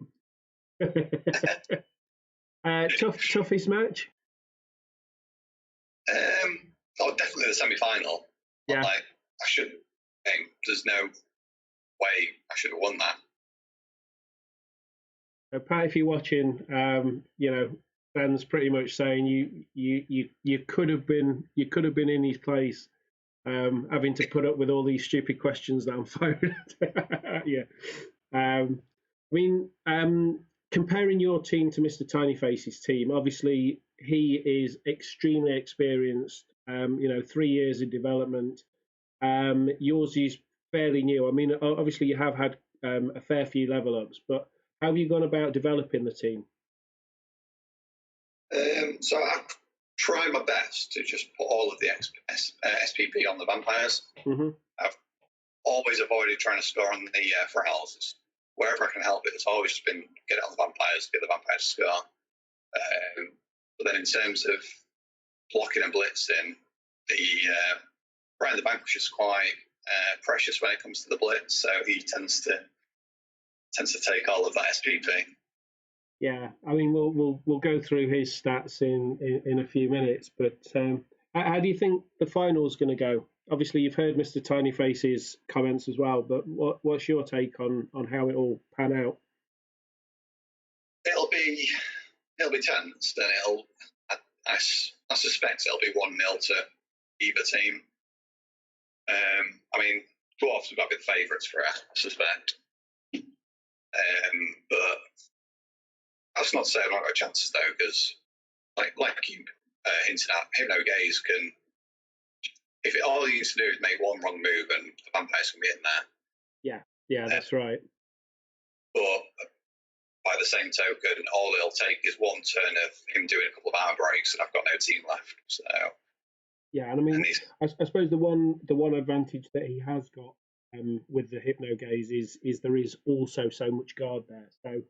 Speaker 1: Toughest match?
Speaker 2: Definitely the semi-final.
Speaker 1: Yeah.
Speaker 2: I should. There's no way I should have won that.
Speaker 1: Pat, if you're watching, Ben's pretty much saying you could have been in his place having to put up with all these stupid questions that I'm firing at. Yeah. I mean, comparing your team to Mr. Tinyface's team, obviously he is extremely experienced. 3 years in development. Yours is fairly new. I mean, obviously you have had a fair few level ups, but how have you gone about developing the team?
Speaker 2: So I try my best to just put all of the SPP on the vampires.
Speaker 1: Mm-hmm.
Speaker 2: I've always avoided trying to score on the Thralls. Wherever I can help it, it's always just been get it on the vampires, get the vampires to score. But then in terms of blocking and blitzing, Brian the Vanquish is quite precious when it comes to the blitz, so he tends to take all of that SPP.
Speaker 1: Yeah, I mean we'll go through his stats in a few minutes, but how do you think the final's going to go? Obviously, you've heard Mr. Tinyface's comments as well, but what's your take on how it all pan out?
Speaker 2: It'll be tense, and I suspect it'll be 1-0 to either team. I mean, Dwarfs have got to be the favourites for it, I suspect. But that's not to say I've not got chances though, because like you hinted at, Hypno Gaze can. If all he needs to do is make one wrong move, and the vampires can be in there.
Speaker 1: Yeah, that's right.
Speaker 2: But by the same token, all it'll take is one turn of him doing a couple of arm breaks, and I've got no team left. So
Speaker 1: yeah, and I mean, I suppose the one advantage that he has got with the Hypno Gaze is there is also so much guard there. So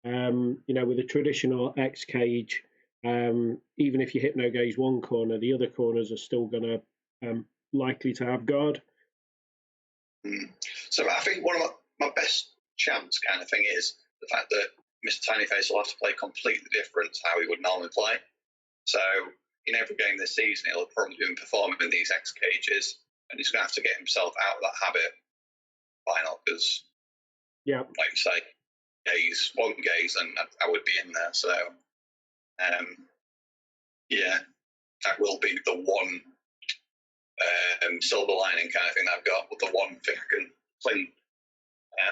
Speaker 1: with a traditional X cage, even if you Hypno Gaze one corner, the other corners are still going to likely to have guard.
Speaker 2: So I think one of my best chance kind of thing is the fact that Mr. Tinyface will have to play completely different to how he would normally play. So in every game this season, he'll probably be performing in these X cages, and he's going to have to get himself out of that habit final, because, like you say, one gaze, and I would be in there. So, that will be the one silver lining kind of thing that I've got, with the one thing I can cling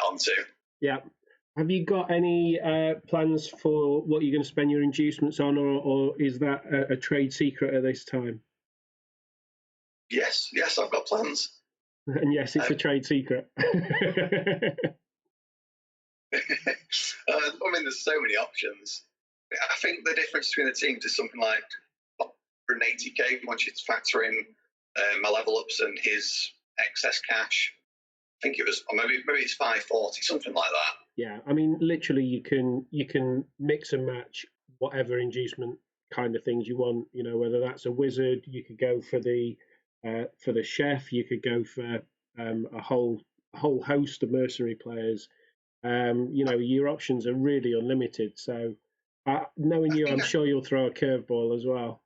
Speaker 2: onto.
Speaker 1: Yeah. Have you got any plans for what you're going to spend your inducements on, or is that a trade secret at this time?
Speaker 2: Yes, I've got plans.
Speaker 1: And yes, it's a trade secret.
Speaker 2: I mean, there's so many options. I think the difference between the teams is something like 180k once you factor in my level ups and his excess cash. I think it was, or maybe it's 540, something like that.
Speaker 1: Yeah, I mean, literally, you can mix and match whatever inducement kind of things you want. Whether that's a wizard, you could go for the chef, you could go for a whole host of mercenary players. Your options are really unlimited. So, knowing you, I'm sure you'll throw a curveball as well.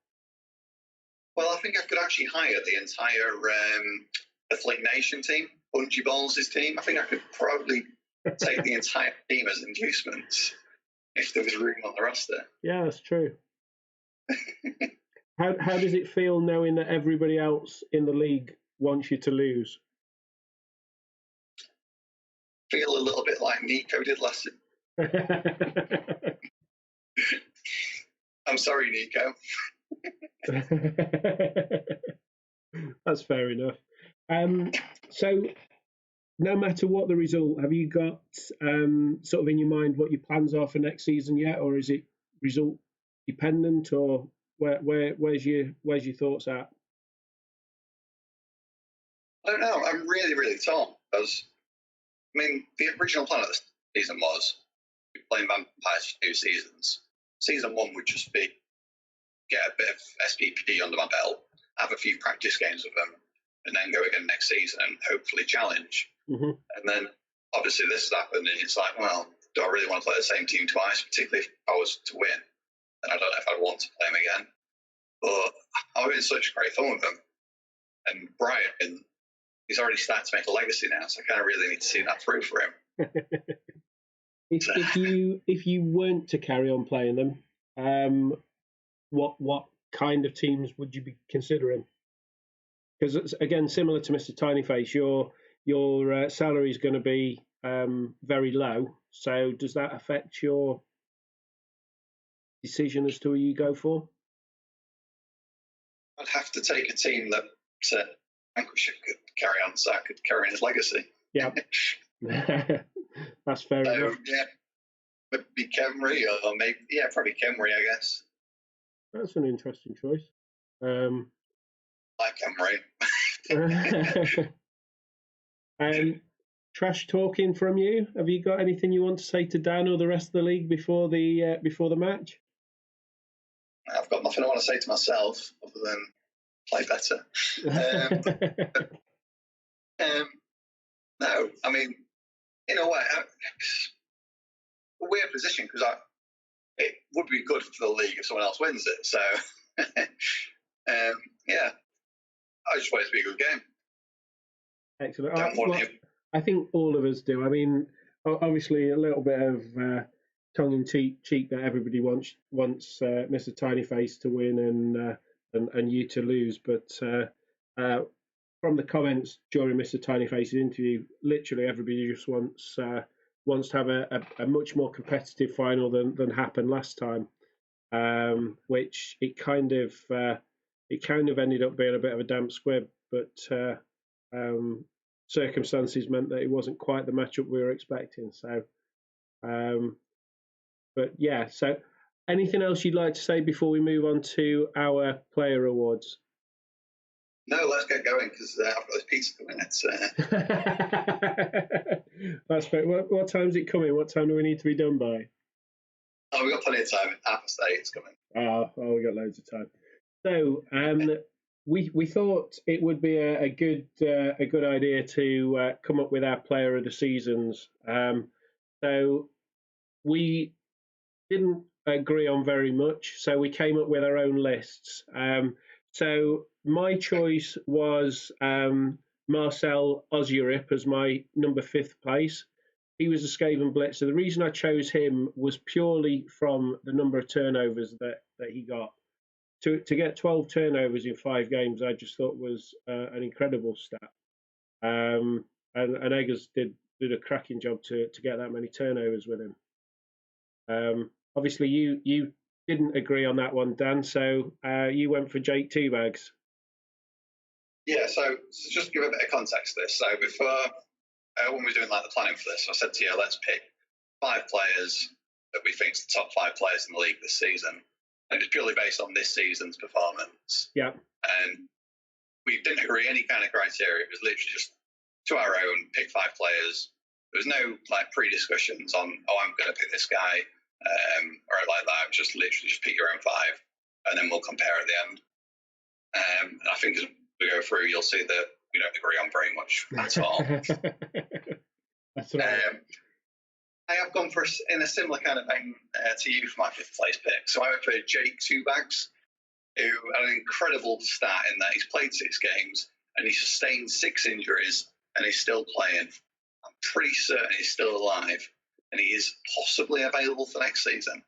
Speaker 2: Well, I think I could actually hire the entire the Fleet Nation team, Bunchy Balls' team. I think I could probably take the entire team as inducements if there was room on the roster.
Speaker 1: Yeah, that's true. How does it feel knowing that everybody else in the league wants you to lose?
Speaker 2: Feel a little bit like Nico did last year. I'm sorry, Nico.
Speaker 1: That's fair enough. So, no matter what the result, have you got sort of in your mind what your plans are for next season yet, or is it result dependent, or where's your thoughts at?
Speaker 2: I don't know. I'm really, really torn, because the original plan of the season was playing vampires for 2 seasons. Season 1 would just be get a bit of SPP under my belt, have a few practice games with them, and then go again next season and hopefully challenge.
Speaker 1: Mm-hmm.
Speaker 2: And then obviously this has happened, and it's like, well, do I really want to play the same team twice, particularly if I was to win? And I don't know if I'd want to play them again. But I've been such great fun with them. And Brian, he's already started to make a legacy now, so I kind of really need to see that through for him.
Speaker 1: If you weren't to carry on playing them, what kind of teams would you be considering? because again, similar to Mr. Tinyface, your salary is going to be very low. So does that affect your decision as to who you go for?
Speaker 2: I'd have to take a team that Vanquisher could carry on, so I could carry on his legacy.
Speaker 1: Yeah, that's fair enough.
Speaker 2: Yeah, maybe Khemri, or maybe probably Khemri, I guess.
Speaker 1: That's an interesting choice.
Speaker 2: Like Khemri.
Speaker 1: Trash talking from you. Have you got anything you want to say to Dan or the rest of the league before the match?
Speaker 2: I've got nothing I want to say to myself other than play better. No, I mean, in a way, a weird position because it would be good for the league if someone else wins it. So, yeah, I just want it to be a good game.
Speaker 1: Excellent. I think all of us do. I mean, obviously, a little bit of tongue-in-cheek that everybody wants Mr. Tinyface to win and you to lose. But from the comments during Mr. Tinyface's interview, literally everybody just wants to have a much more competitive final than happened last time, which it kind of ended up being a bit of a damp squib, but circumstances meant that it wasn't quite the matchup we were expecting. So, but yeah. So, anything else you'd like to say before we move on to our player awards?
Speaker 2: No, let's get going because I've got this pizza coming.
Speaker 1: That's great. What time's it coming? What time do we need to be done by?
Speaker 2: Oh, we've got plenty of time. 8:30 it's coming.
Speaker 1: Oh, we got loads of time. So, we thought it would be a good idea to come up with our player of the seasons. So we didn't agree on very much, so we came up with our own lists. So my choice was Marcel Ozurip as my number 5th place. He was a Skaven Blitzer. The reason I chose him was purely from the number of turnovers that he got. To get 12 turnovers in 5 games, I just thought was an incredible stat. And Eggers did a cracking job to get that many turnovers with him. Obviously, you didn't agree on that one, Dan, so you went for Jake Teabags.
Speaker 2: Yeah, so just to give a bit of context to this. So before, when we were doing the planning for this, I said to you, let's pick 5 players that we think is the top 5 players in the league this season. And it's purely based on this season's performance.
Speaker 1: Yeah.
Speaker 2: And we didn't agree any kind of criteria. It was literally just to our own, pick 5 players. There was no pre-discussions on, I'm going to pick this guy or like that. It was just literally just pick your own 5 and then we'll compare at the end. And I think as we go through, you'll see that we don't agree on very much at all.
Speaker 1: That's right.
Speaker 2: I have gone in a similar kind of vein to you for my 5th place pick. So I went for Jake Teabags, who had an incredible stat in that he's played 6 games and he sustained 6 injuries and he's still playing. I'm pretty certain he's still alive and he is possibly available for next season.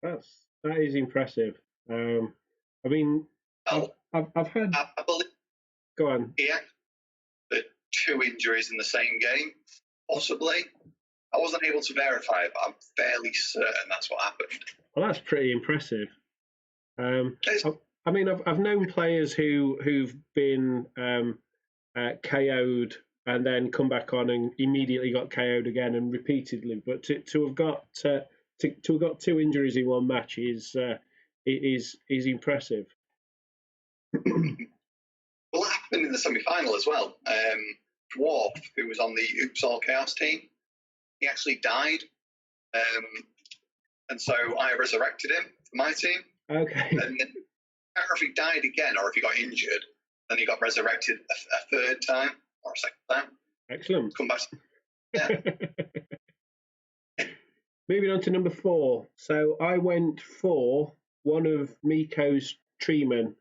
Speaker 1: That is impressive. I mean, I've had.
Speaker 2: I believe.
Speaker 1: Go on.
Speaker 2: He had 2 injuries in the same game, possibly. I wasn't able to verify it, but I'm fairly certain that's what happened.
Speaker 1: Well, that's pretty impressive. I mean, I've known players who've been KO'd and then come back on and immediately got KO'd again and repeatedly. But to have got 2 injuries in one match is impressive.
Speaker 2: Well, that happened in the semi-final as well. Dwarf, who was on the Oops All Chaos team, he actually died. And so I resurrected him for my team.
Speaker 1: Okay.
Speaker 2: And then, I don't know if he died again or if he got injured. Then he got resurrected a 3rd time or a 2nd time.
Speaker 1: Excellent.
Speaker 2: Come back. Yeah.
Speaker 1: Moving on to number 4. So I went for one of Miko's treemen.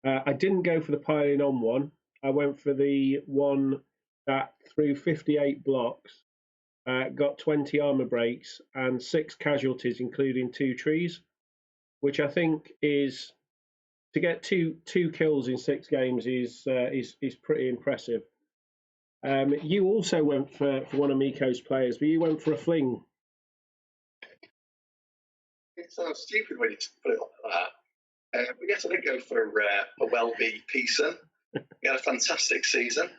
Speaker 1: I didn't go for the piling on one. I went for the one that threw 58 blocks, got 20 armor breaks and 6 casualties, including 2 trees, which I think is to get two kills in 6 games is pretty impressive. You also went for one of Miko's players, but you went for a fling.
Speaker 2: It's so stupid when you put it like that. But yes, I did go for a Welby Pearson. He had a fantastic season.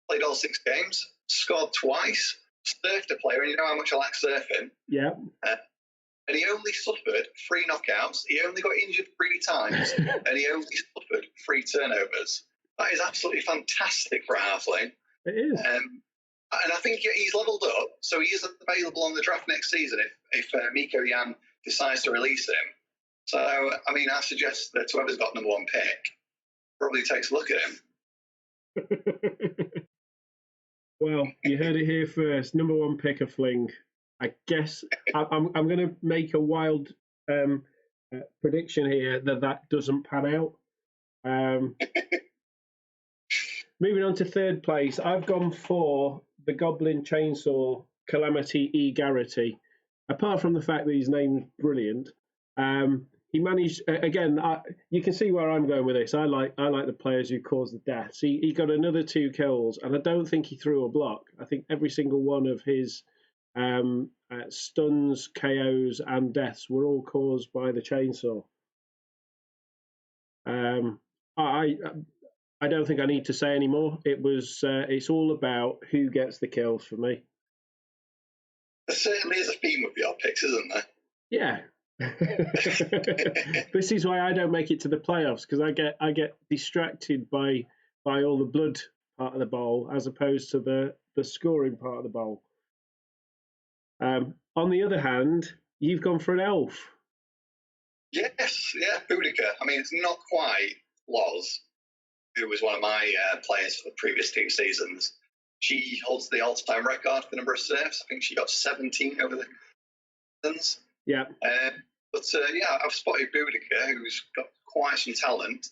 Speaker 2: Played all 6 games. Scored twice. Surfed a player, and you know how much I like surfing.
Speaker 1: Yeah.
Speaker 2: And he only suffered 3 knockouts. He only got injured 3 times, and he only suffered 3 turnovers. That is absolutely fantastic for a halfling.
Speaker 1: It is.
Speaker 2: And I think he's levelled up, so he is available on the draft next season if Miko Yan decides to release him. So, I mean, I suggest that whoever's got number 1 pick probably takes a look at him.
Speaker 1: Well, you heard it here first. Number 1 pick, a fling. I guess I'm going to make a wild prediction here that doesn't pan out. Moving on to 3rd place, I've gone for the Goblin Chainsaw Calamity E. Garrity. Apart from the fact that his name's brilliant, he managed again. You can see where I'm going with this. I like the players who cause the deaths. He got another 2 kills, and I don't think he threw a block. I think every single one of his stuns, KOs, and deaths were all caused by the chainsaw. I don't think I need to say any more. It's all about who gets the kills for me.
Speaker 2: There certainly is a theme with your picks, isn't there?
Speaker 1: Yeah. This is why I don't make it to the playoffs, because I get distracted by all the blood part of the bowl as opposed to the scoring part of the bowl. On the other hand, you've gone for an elf.
Speaker 2: Yes, yeah, Boudica. I mean, it's not quite Loz, who was one of my players for the previous 2 seasons. She holds the all-time record for the number of serves. I think she got 17 over the seasons.
Speaker 1: Yeah.
Speaker 2: But I've spotted Boudica, who's got quite some talent.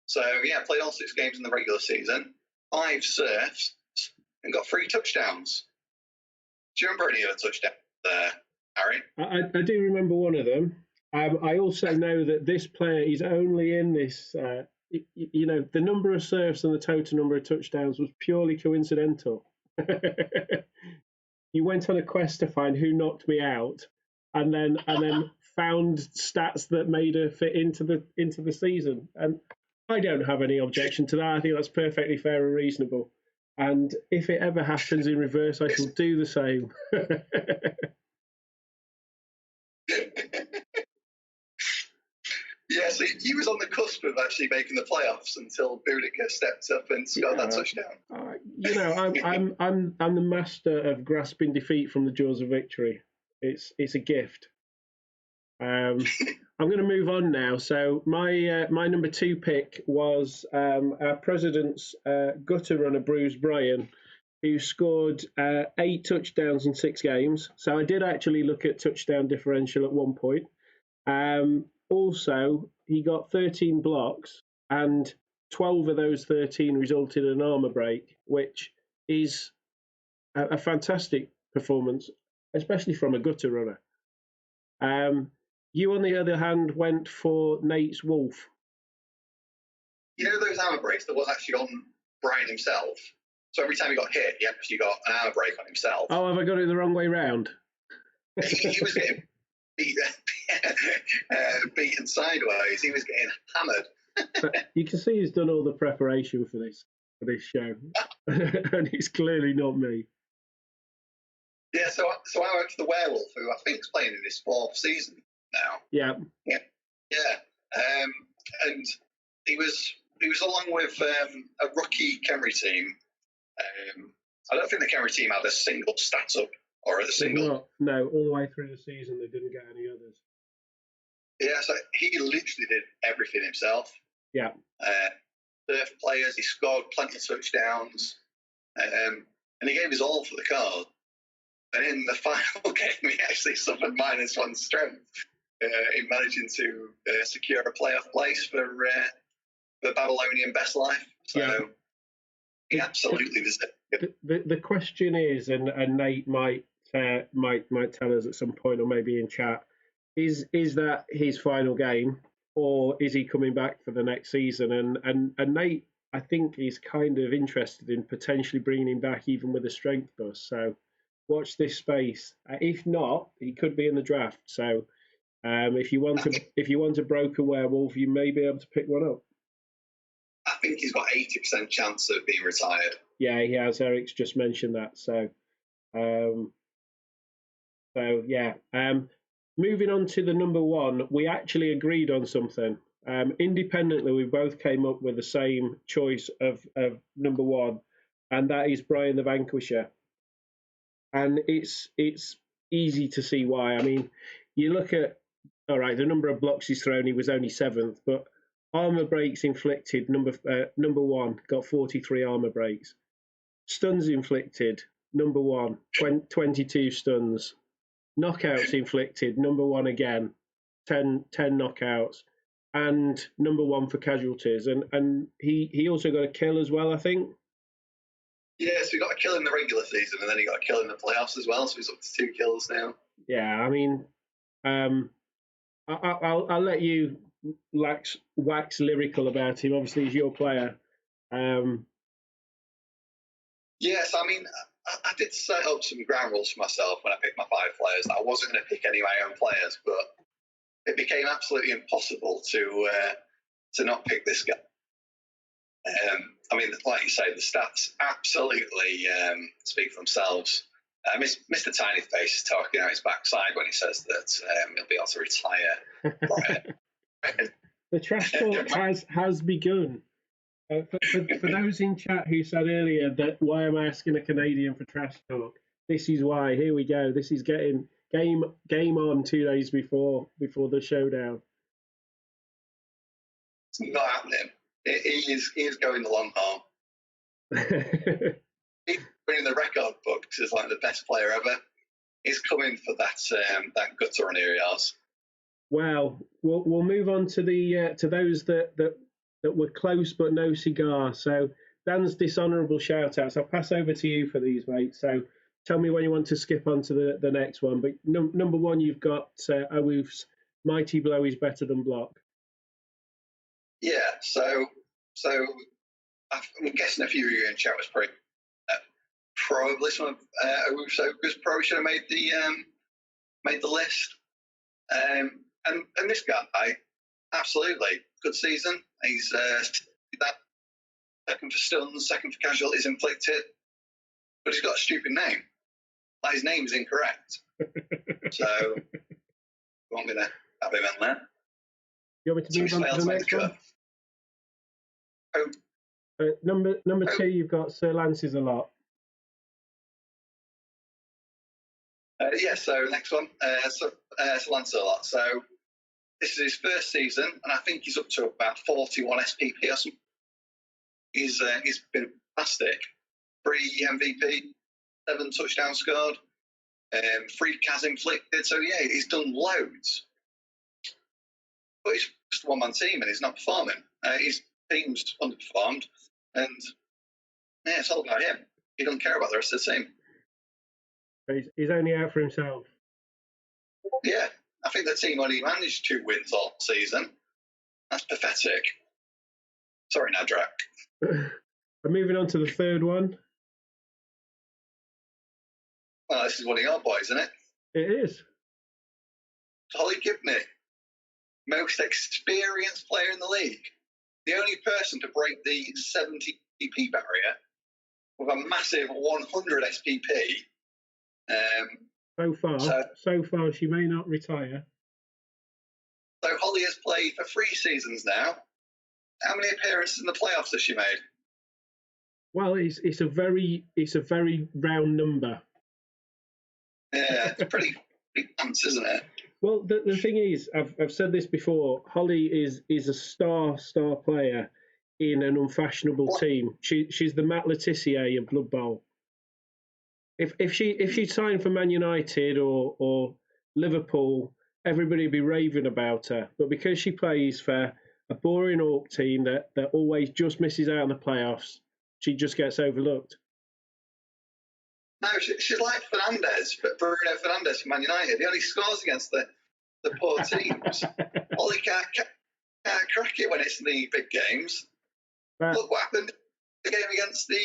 Speaker 2: So, yeah, played all 6 games in the regular season, 5 serves, and got 3 touchdowns. Do you remember any of the touchdowns there, Harry?
Speaker 1: I do remember one of them. I also know that this player is only in this, the number of serves and the total number of touchdowns was purely coincidental. You went on a quest to find who knocked me out, and then found stats that made her fit into the season. And I don't have any objection to that. I think that's perfectly fair and reasonable. And if it ever happens in reverse, I shall do the same.
Speaker 2: Yeah, so he was on the cusp of actually making the playoffs until Boudica stepped up and scored that touchdown.
Speaker 1: I'm the master of grasping defeat from the jaws of victory. It's a gift. I'm going to move on now. So my number 2 pick was our president's gutter runner, Bruce Bryan, who scored 8 touchdowns in 6 games. So I did actually look at touchdown differential at one point. Also, he got 13 blocks, and 12 of those 13 resulted in an armor break, which is a fantastic performance, especially from a gutter runner. You, on the other hand, went for Nate's Wolf.
Speaker 2: You know those armor breaks that was actually on Bryan himself? So every time he got hit, he actually got an armor break on himself.
Speaker 1: Oh, have I got it the wrong way round?
Speaker 2: He was getting beaten sideways. He was getting hammered.
Speaker 1: You can see he's done all the preparation for this show, and it's clearly not me.
Speaker 2: Yeah, so I went for the Werewolf, who I think is playing in his 4th season now.
Speaker 1: Yeah.
Speaker 2: And he was along with a rookie Khemri team. I don't think the Khemri team had a single stat up or a single.
Speaker 1: No, all the way through the season they didn't get any others.
Speaker 2: Yeah, so he literally did everything himself.
Speaker 1: Yeah.
Speaker 2: Surf players, he scored plenty of touchdowns, and he gave his all for the cause. And in the final game, he actually suffered -1 strength in managing to secure a playoff place for the Babylonian Best Life. So he absolutely deserved it.
Speaker 1: The question is, and Nate might tell us at some point, or maybe in chat, is that his final game, or is he coming back for the next season? And Nate, I think, is kind of interested in potentially bringing him back even with a strength bust. So watch this space. If not, he could be in the draft. So if you want a broker werewolf, you may be able to pick one up.
Speaker 2: I think he's got 80% chance of being retired.
Speaker 1: Yeah, he has. Eric's just mentioned that. So yeah. Moving on to the number one, we actually agreed on something. Independently, we both came up with the same choice of number one, and that is Brian the Vanquisher. And it's easy to see why. I mean, you look at, all right, the number of blocks he's thrown, he was only 7th, but armor breaks inflicted, number one, got 43 armor breaks. Stuns inflicted, number one, 22 stuns. Knockouts inflicted, number one again, 10 knockouts, and number one for casualties. And he also got a kill as well, I think.
Speaker 2: Yeah, so he got a kill in the regular season, and then he got a kill in the playoffs as well, so he's up to 2 kills now.
Speaker 1: Yeah, I mean, I'll let you wax lyrical about him. Obviously, he's your player.
Speaker 2: Yes, I mean, I did set up some ground rules for myself when I picked my 5 players. I wasn't going to pick any of my own players, but it became absolutely impossible to not pick this guy. I mean, like you say, the stats absolutely speak for themselves. Mr. Tiny Face is talking out his backside when he says that he'll be able to retire.
Speaker 1: The trash talk has begun. For those in chat who said earlier that why am I asking a Canadian for trash talk, this is why. Here we go. This is getting game on 2 days before the showdown.
Speaker 2: It's not happening. He is going the long haul. He's winning the record books as like the best player ever. He's coming for that gutter on areas.
Speaker 1: Well, we'll move on to the to those that were close but no cigar. So Dan's dishonourable shout-outs. I'll pass over to you for these, mate. So tell me when you want to skip on to the next one. But number one, you've got Owu's Mighty Blow is better than block.
Speaker 2: Yeah, so I'm guessing a few of you in chat was probably some of Owu's probably should have made the list. And this guy, absolutely good season. He's that second for stuns, second for casualties inflicted, but he's got a stupid name. Like his name is incorrect. So I'm going to have him in there.
Speaker 1: You want me to move on to the next one? Number 2, you've got Sir Lances-a-Lot.
Speaker 2: So next one, Sir Lances-a-Lot. So this is his first season, and I think he's up to about 41 SPP or something. He's been fantastic. 3 MVP, 7 touchdowns scored, 3 CAS inflicted. So yeah, he's done loads. But he's just a one-man team, and he's not performing. His team's underperformed, and yeah, it's all about him. He doesn't care about the rest of the team.
Speaker 1: He's only out for himself.
Speaker 2: Yeah, I think the team only managed 2 wins all season. That's pathetic. Sorry, Nadrak.
Speaker 1: I'm moving on to the third one.
Speaker 2: Well, this is one of your boys, isn't it?
Speaker 1: It is.
Speaker 2: Holly Gibney, most experienced player in the league. The only person to break the 70 SPP barrier with a massive 100 SPP.
Speaker 1: So far, she may not retire.
Speaker 2: So Holly has played for 3 seasons now. How many appearances in the playoffs has she made?
Speaker 1: Well, it's a very round number.
Speaker 2: Yeah, it's pretty pants, isn't it?
Speaker 1: Well, the thing is, I've said this before. Holly is a star player in an unfashionable team. She's the Matt Letizia of Blood Bowl. If she signed for Man United or Liverpool, everybody would be raving about her. But because she plays for a boring Orc team that always just misses out on the playoffs, she just gets overlooked.
Speaker 2: No, she's like Fernandez, but Bruno Fernandez from Man United. He only scores against the poor teams. Holly crack it when it's the big games. Look what happened in the game against the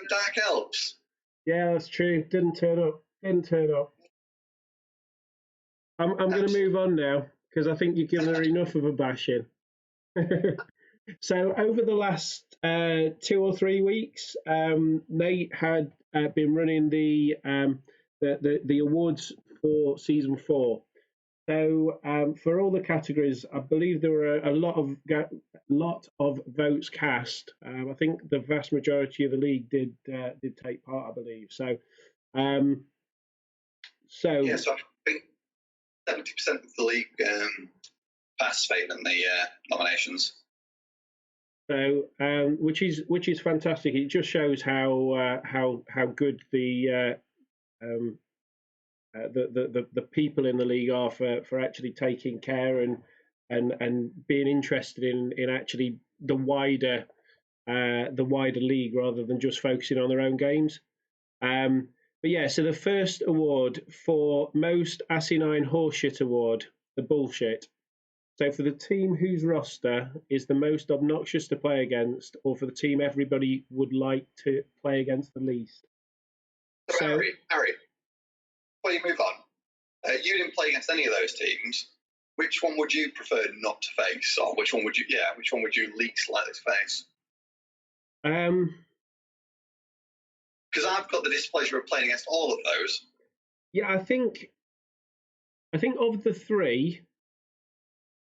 Speaker 2: Dark Elves.
Speaker 1: Yeah, that's true. Didn't turn up. I'm going to move on now because I think you've given her enough of a bashing. So over the last 2 or 3 weeks, Nate had been running the awards for season 4. So for all the categories, I believe there were a lot of votes cast. I think the vast majority of the league did take part, I believe. So
Speaker 2: so I think 70% of the league participated in the nominations.
Speaker 1: So, which is fantastic. It just shows how good the people in the league are for actually taking care and being interested in actually the wider league rather than just focusing on their own games. But yeah, so the first award for most asinine horseshit award, the bullshit. So for the team whose roster is the most obnoxious to play against, or for the team everybody would like to play against the least.
Speaker 2: So Harry, before you move on, you didn't play against any of those teams. Which one would you prefer not to face, or which one would you least likely to face? Because I've got the displeasure of playing against all of those.
Speaker 1: Yeah, I think of the 3,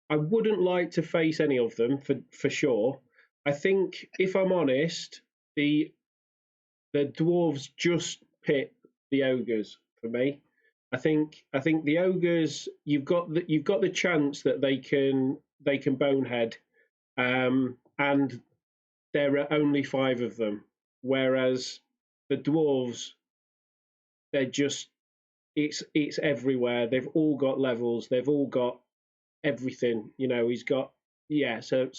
Speaker 1: I wouldn't like to face any of them for sure. I think, if I'm honest, the dwarves just pit the ogres for me. I think the ogres, you've got the chance that they can bonehead, and there are only 5 of them, whereas the dwarves, they're just it's everywhere. They've all got levels. They've all got everything. He's got So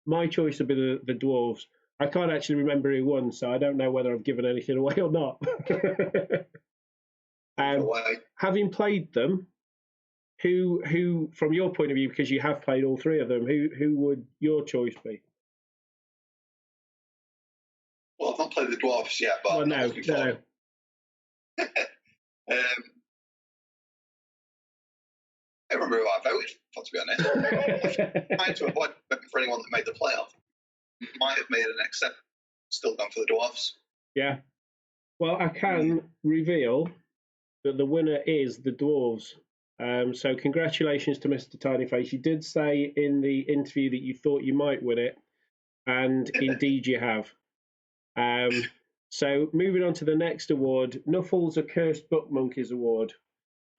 Speaker 1: my choice would be the dwarves. I can't actually remember who won, so I don't know whether I've given anything away or not. Having played them, who from your point of view, because you have played all 3 of them, who would your choice be?
Speaker 2: Well, I've not played the dwarves yet, but
Speaker 1: well, no.
Speaker 2: I remember who I voted for, to be honest. Trying to avoid for anyone that made the playoff. Might have made an exception. Still gone for the dwarfs.
Speaker 1: Yeah. Well, I can reveal that the winner is the dwarves. So congratulations to Mr. Tinyface. You did say in the interview that you thought you might win it, and indeed you have. So moving on to the next award, Nuffle's Accursed Book Monkeys Award.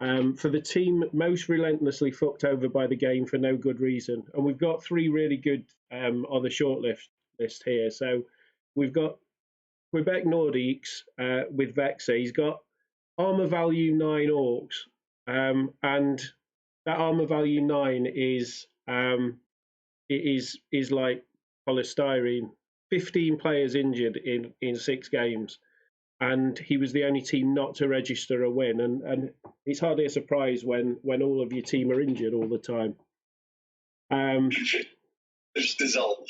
Speaker 1: For the team most relentlessly fucked over by the game for no good reason. And we've got 3 really good on the short list here. So we've got Quebec Nordiques with Vexer. He's got armor value 9 orcs. And that armor value 9 is like polystyrene. 15 players injured in 6 games. And he was the only team not to register a win. And it's hardly a surprise when all of your team are injured all the time.
Speaker 2: Just dissolve.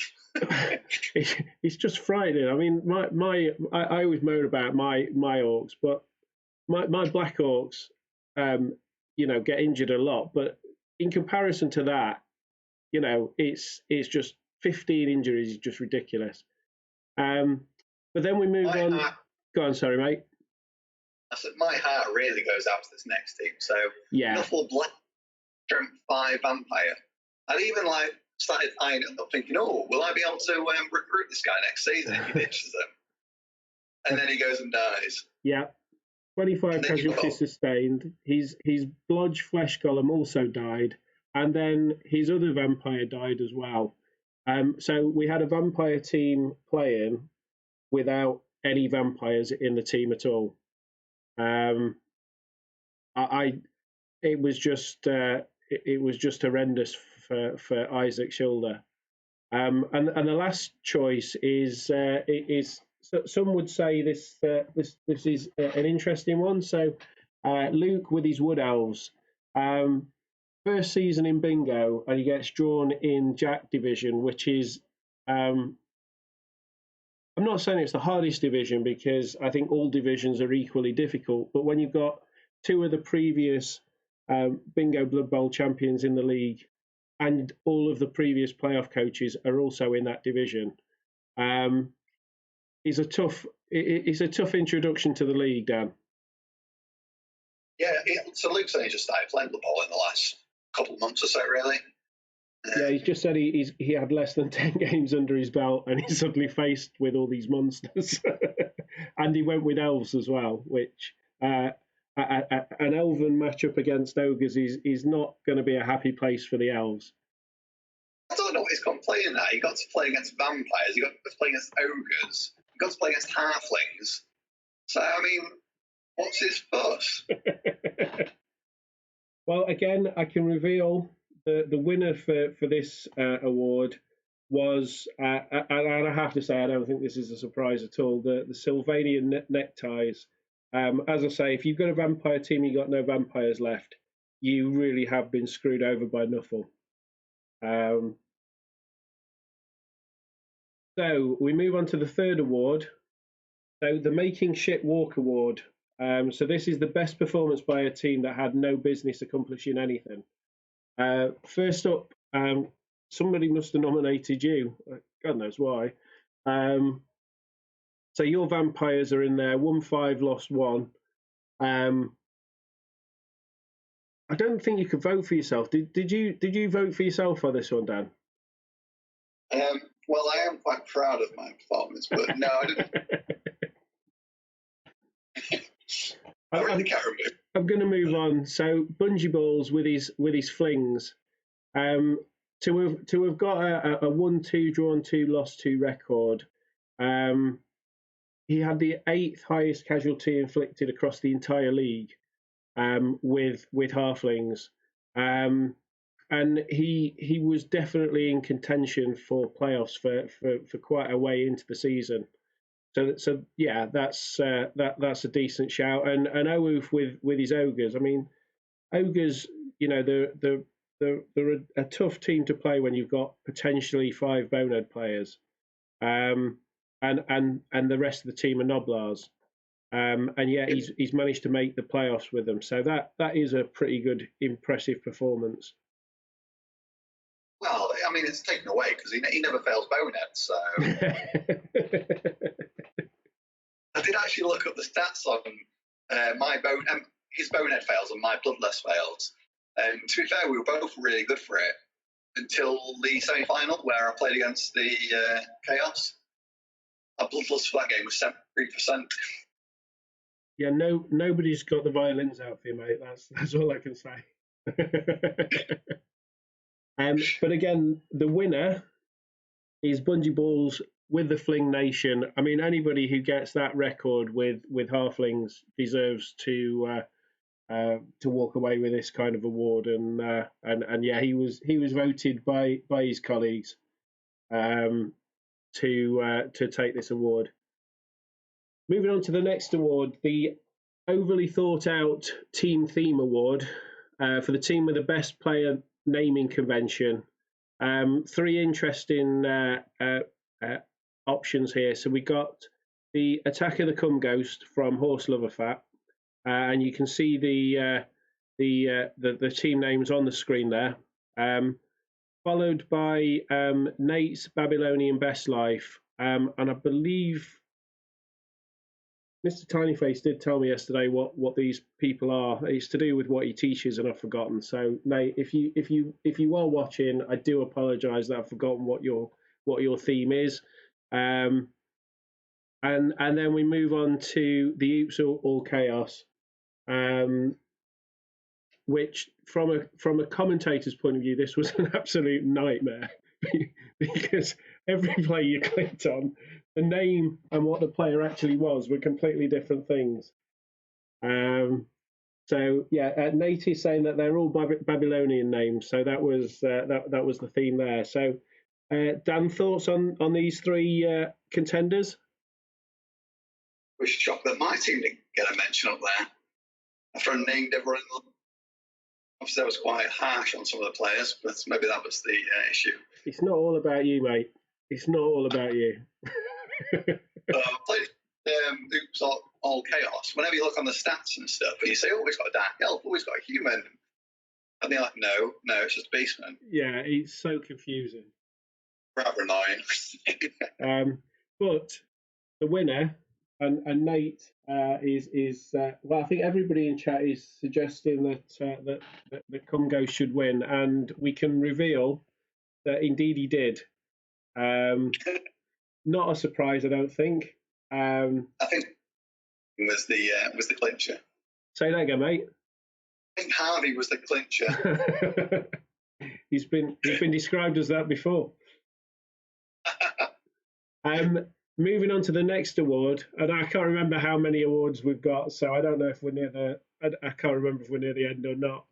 Speaker 1: It's just frightening. I mean, I always moan about my orcs, but my black orcs, get injured a lot. But in comparison to that, it's just 15 injuries is just ridiculous. But then we move on. Go on, sorry, mate.
Speaker 2: I said my heart really goes out to this next team. So Nuffle Black, Strength 5 Vampire. I'd even started eyeing it up, thinking, will I be able to recruit this guy next season if he ditches them? And then he goes and dies.
Speaker 1: Yeah. 25 casualties sustained. His Blodge Flesh Golem also died, and then his other vampire died as well. So we had a vampire team playing without any vampires in the team at all. It was just horrendous for Isaac Schilder. And the last choice is some would say this is an interesting one. So Luke with his wood elves. first season in bingo, and he gets drawn in Jack division, which is I'm not saying it's the hardest division because I think all divisions are equally difficult. But when you've got two of the previous bingo Blood Bowl champions in the league, and all of the previous playoff coaches are also in that division, it's a tough introduction to the league, Dan.
Speaker 2: Yeah, so Luke's only just started playing Blood Bowl in the last couple of months or so, really.
Speaker 1: Yeah, he's just said he had less than 10 games under his belt, and he's suddenly faced with all these monsters. And he went with elves as well, which an elven matchup against ogres is not going to be a happy place for the elves.
Speaker 2: I don't know what he's got playing at. He got to play against vampires, he got to play against ogres, he got to play against halflings. So, I mean, what's his fuss?
Speaker 1: Well, again, I can reveal the winner for this award was, and I have to say, I don't think this is a surprise at all, the Sylvanian Neckties. As I say, if you've got a vampire team, you've got no vampires left, you really have been screwed over by Nuffle. So we move on to the third award. So the Making Shit Walk Award. So this is the best performance by a team that had no business accomplishing anything. First up, somebody must have nominated you. God knows why. So your vampires are in there. 1-5, lost 1. I don't think you could vote for yourself. Did you vote for yourself for this one, Dan?
Speaker 2: Well, I am quite proud of my performance, but no, I didn't. I really can't remember.
Speaker 1: I'm going to move on. So Bungee Balls with his flings, to have got a 1-2 drawn 2 lost 2 record. He had the 8th highest casualty inflicted across the entire league, with halflings, and he was definitely in contention for playoffs for quite a way into the season. So yeah, that's a decent shout. And Owoof with his ogres. I mean, ogres, you know, they're a tough team to play when you've got potentially 5 bonehead players, and the rest of the team are Noblars. And yet he's managed to make the playoffs with them. So that is a pretty good, impressive performance.
Speaker 2: Well, I mean, it's taken away because he never fails bonehead. So I did actually look up the stats on his bonehead fails and my bloodless fails. And to be fair, we were both really good for it until the semi-final where I played against the Chaos. Our bloodless for that game was 73%.
Speaker 1: Yeah, nobody's got the violins out for you, mate. That's all I can say. But again, the winner is Bungee Balls with the Fling Nation. I mean, anybody who gets that record with halflings deserves to walk away with this kind of award. And yeah, he was voted by his colleagues to take this award. Moving on to the next award, the Overly Thought Out Team Theme Award for the team with the best player naming convention. 3 interesting options here. So we got the Attack of the Cum Ghost from Horse Lover Fat, and you can see the team names on the screen there. Followed by Nate's Babylonian Best Life, and I believe Mr. Tinyface did tell me yesterday what these people are. It's to do with what he teaches, and I've forgotten. So, Nate, if you are watching, I do apologise that I've forgotten what your theme is. And then we move on to the Oops All Chaos, which from a commentator's point of view, this was an absolute nightmare because every player you clicked on, the name and what the player actually was were completely different things. So yeah, Nate is saying that they're all Babylonian names. So that was the theme there. So Dan, thoughts on these 3 contenders?
Speaker 2: I was shocked that my team didn't get a mention up there. My friend named everyone. obviously I was quite harsh on some of the players, but maybe that was the issue.
Speaker 1: It's not all about you, mate. It's not all about you.
Speaker 2: I played Oops All Chaos. Whenever you look on the stats and stuff, and you say, oh, he's got a dark elf, oh, he's got a human. And they're like, no, it's just Beastman.
Speaker 1: Yeah, it's so confusing.
Speaker 2: Rather annoying.
Speaker 1: But the winner, and Nate is well, I think everybody in chat is suggesting that Kumgo should win, and we can reveal that indeed he did. Not a surprise, I don't think.
Speaker 2: I think it was the clincher.
Speaker 1: Say that again, mate.
Speaker 2: I think Harvey was the clincher.
Speaker 1: He's been described as that before. Moving on to the next award, and I can't remember how many awards we've got, so I don't know if we're near the. I can't remember if we're near the end or not.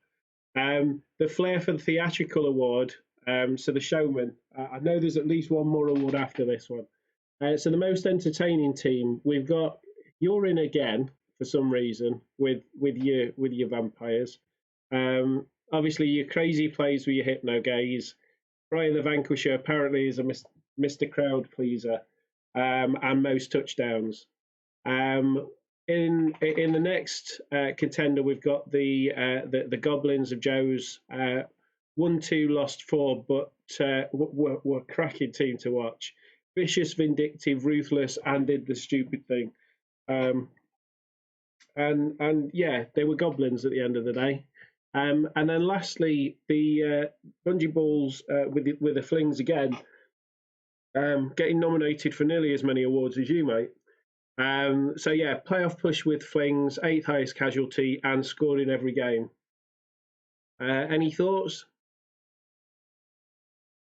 Speaker 1: The Flair for the Theatrical Award. So the Showman. I know there's at least one more award after this one. So the most entertaining team, we've got. You're in again for some reason with your vampires. Obviously, your crazy plays with your hypno gaze. Brian the Vanquisher apparently is a Mr. Crowd Pleaser, and most touchdowns. In the next contender, we've got the Goblins of Joe's. 1-2, lost 4, but were a cracking team to watch. Vicious, vindictive, ruthless, and did the stupid thing. And yeah, they were goblins at the end of the day. And then lastly, the Bungee Balls with the Flings again, getting nominated for nearly as many awards as you, mate. So yeah, playoff push with Flings, 8th highest casualty, and scored in every game. Any thoughts?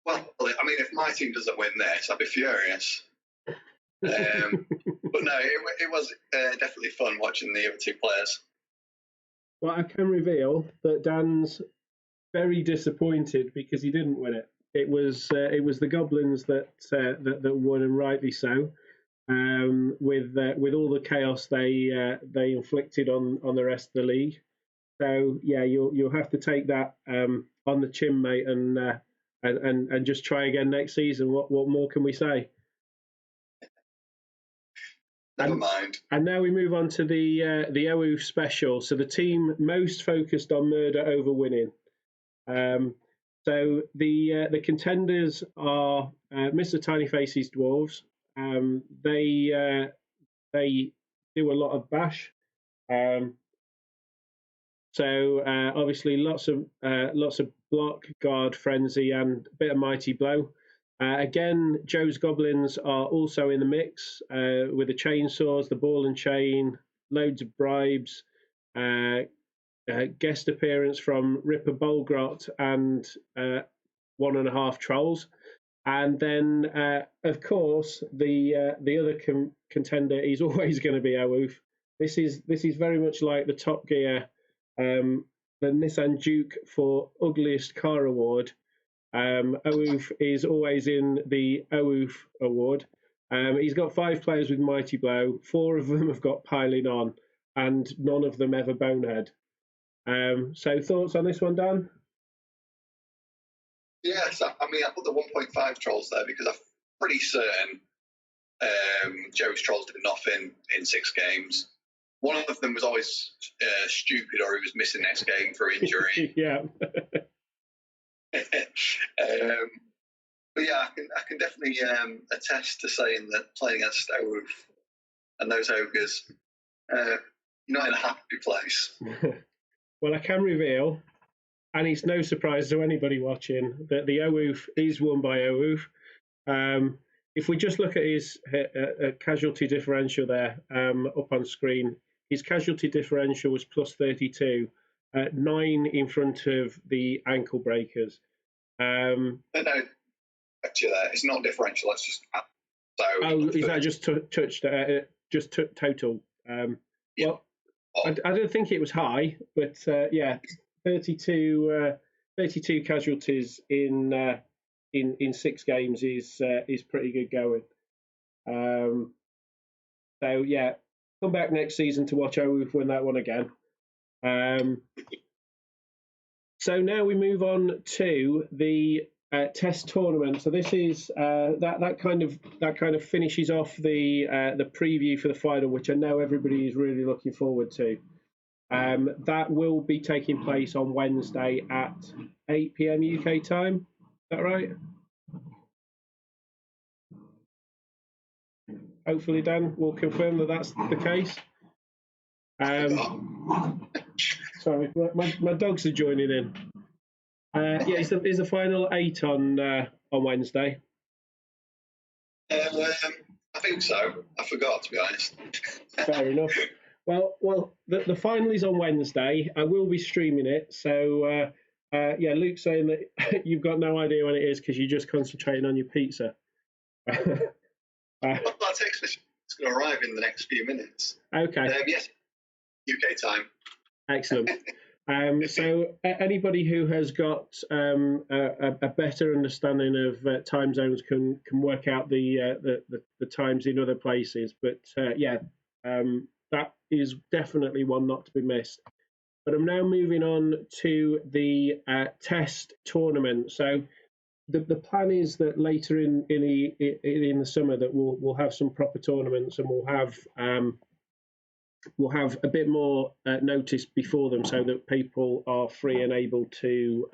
Speaker 2: Well, I mean, if my team doesn't win this, I'd be furious. But no, it was definitely fun watching the other two players.
Speaker 1: Well, I can reveal that Dan's very disappointed because he didn't win it. It was the Goblins that won, and rightly so. With all the chaos they inflicted on the rest of the league. So yeah, you'll have to take that on the chin, mate, and just try again next season. What more can we say?
Speaker 2: Never mind.
Speaker 1: And now we move on to the OOF special. So the team most focused on murder over winning. So the contenders are Mr. Tiny Faces Dwarves. They do a lot of bash. So obviously lots of block, guard, frenzy, and a bit of mighty blow. Again, Joe's Goblins are also in the mix with the chainsaws, the ball and chain, loads of bribes, guest appearance from Ripper Bolgrot and 1.5 Trolls. And then, of course, the other contender is always going to be OOF. This is very much like the Top Gear, the Nissan Juke for Ugliest Car Award. OOF is always in the OOF award. He's got 5 players with Mighty Blow. 4 of them have got Piling On, and none of them ever Bonehead. So thoughts on this one, Dan?
Speaker 2: Yes, I mean, I put the 1.5 Trolls there because I'm pretty certain Joe's Trolls did nothing in 6 games. One of them was always stupid, or he was missing next game for injury.
Speaker 1: Yeah.
Speaker 2: But yeah, I can definitely attest to saying that playing against OOF and those ogres, you're not in a happy place.
Speaker 1: Well, I can reveal, and it's no surprise to anybody watching, that the OOF is won by OOF. If we just look at his casualty differential there up on screen, his casualty differential was plus 32, 9 in front of the ankle breakers.
Speaker 2: No, actually, it's not differential. That's just
Speaker 1: so. Is that just total?
Speaker 2: Yeah.
Speaker 1: Well, I don't think it was high, but yeah, 32 casualties in 6 games is pretty good going. So yeah, come back next season to watch OOF win that one again. So now we move on to the test tournament. So this is that kind of finishes off the preview for the final, which I know everybody is really looking forward to. That will be taking place on Wednesday at 8 p.m. UK time. Is that right? Hopefully, Dan will confirm that that's the case. Sorry, my dogs are joining in. Yeah, is the final 8 on Wednesday?
Speaker 2: I think so. I forgot, to be honest.
Speaker 1: Fair enough. Well, the final is on Wednesday. I will be streaming it. So, yeah, Luke's saying that you've got no idea when it is because you're just concentrating on your pizza.
Speaker 2: Well, that text message is going to arrive in the next few minutes.
Speaker 1: Okay.
Speaker 2: Yes, UK time.
Speaker 1: Excellent. So anybody who has got a better understanding of time zones can work out the times in other places. But yeah, that is definitely one not to be missed. But I'm now moving on to the test tournament. So the plan is that later in the summer that we'll have some proper tournaments and we'll have a bit more notice before them so that people are free and able to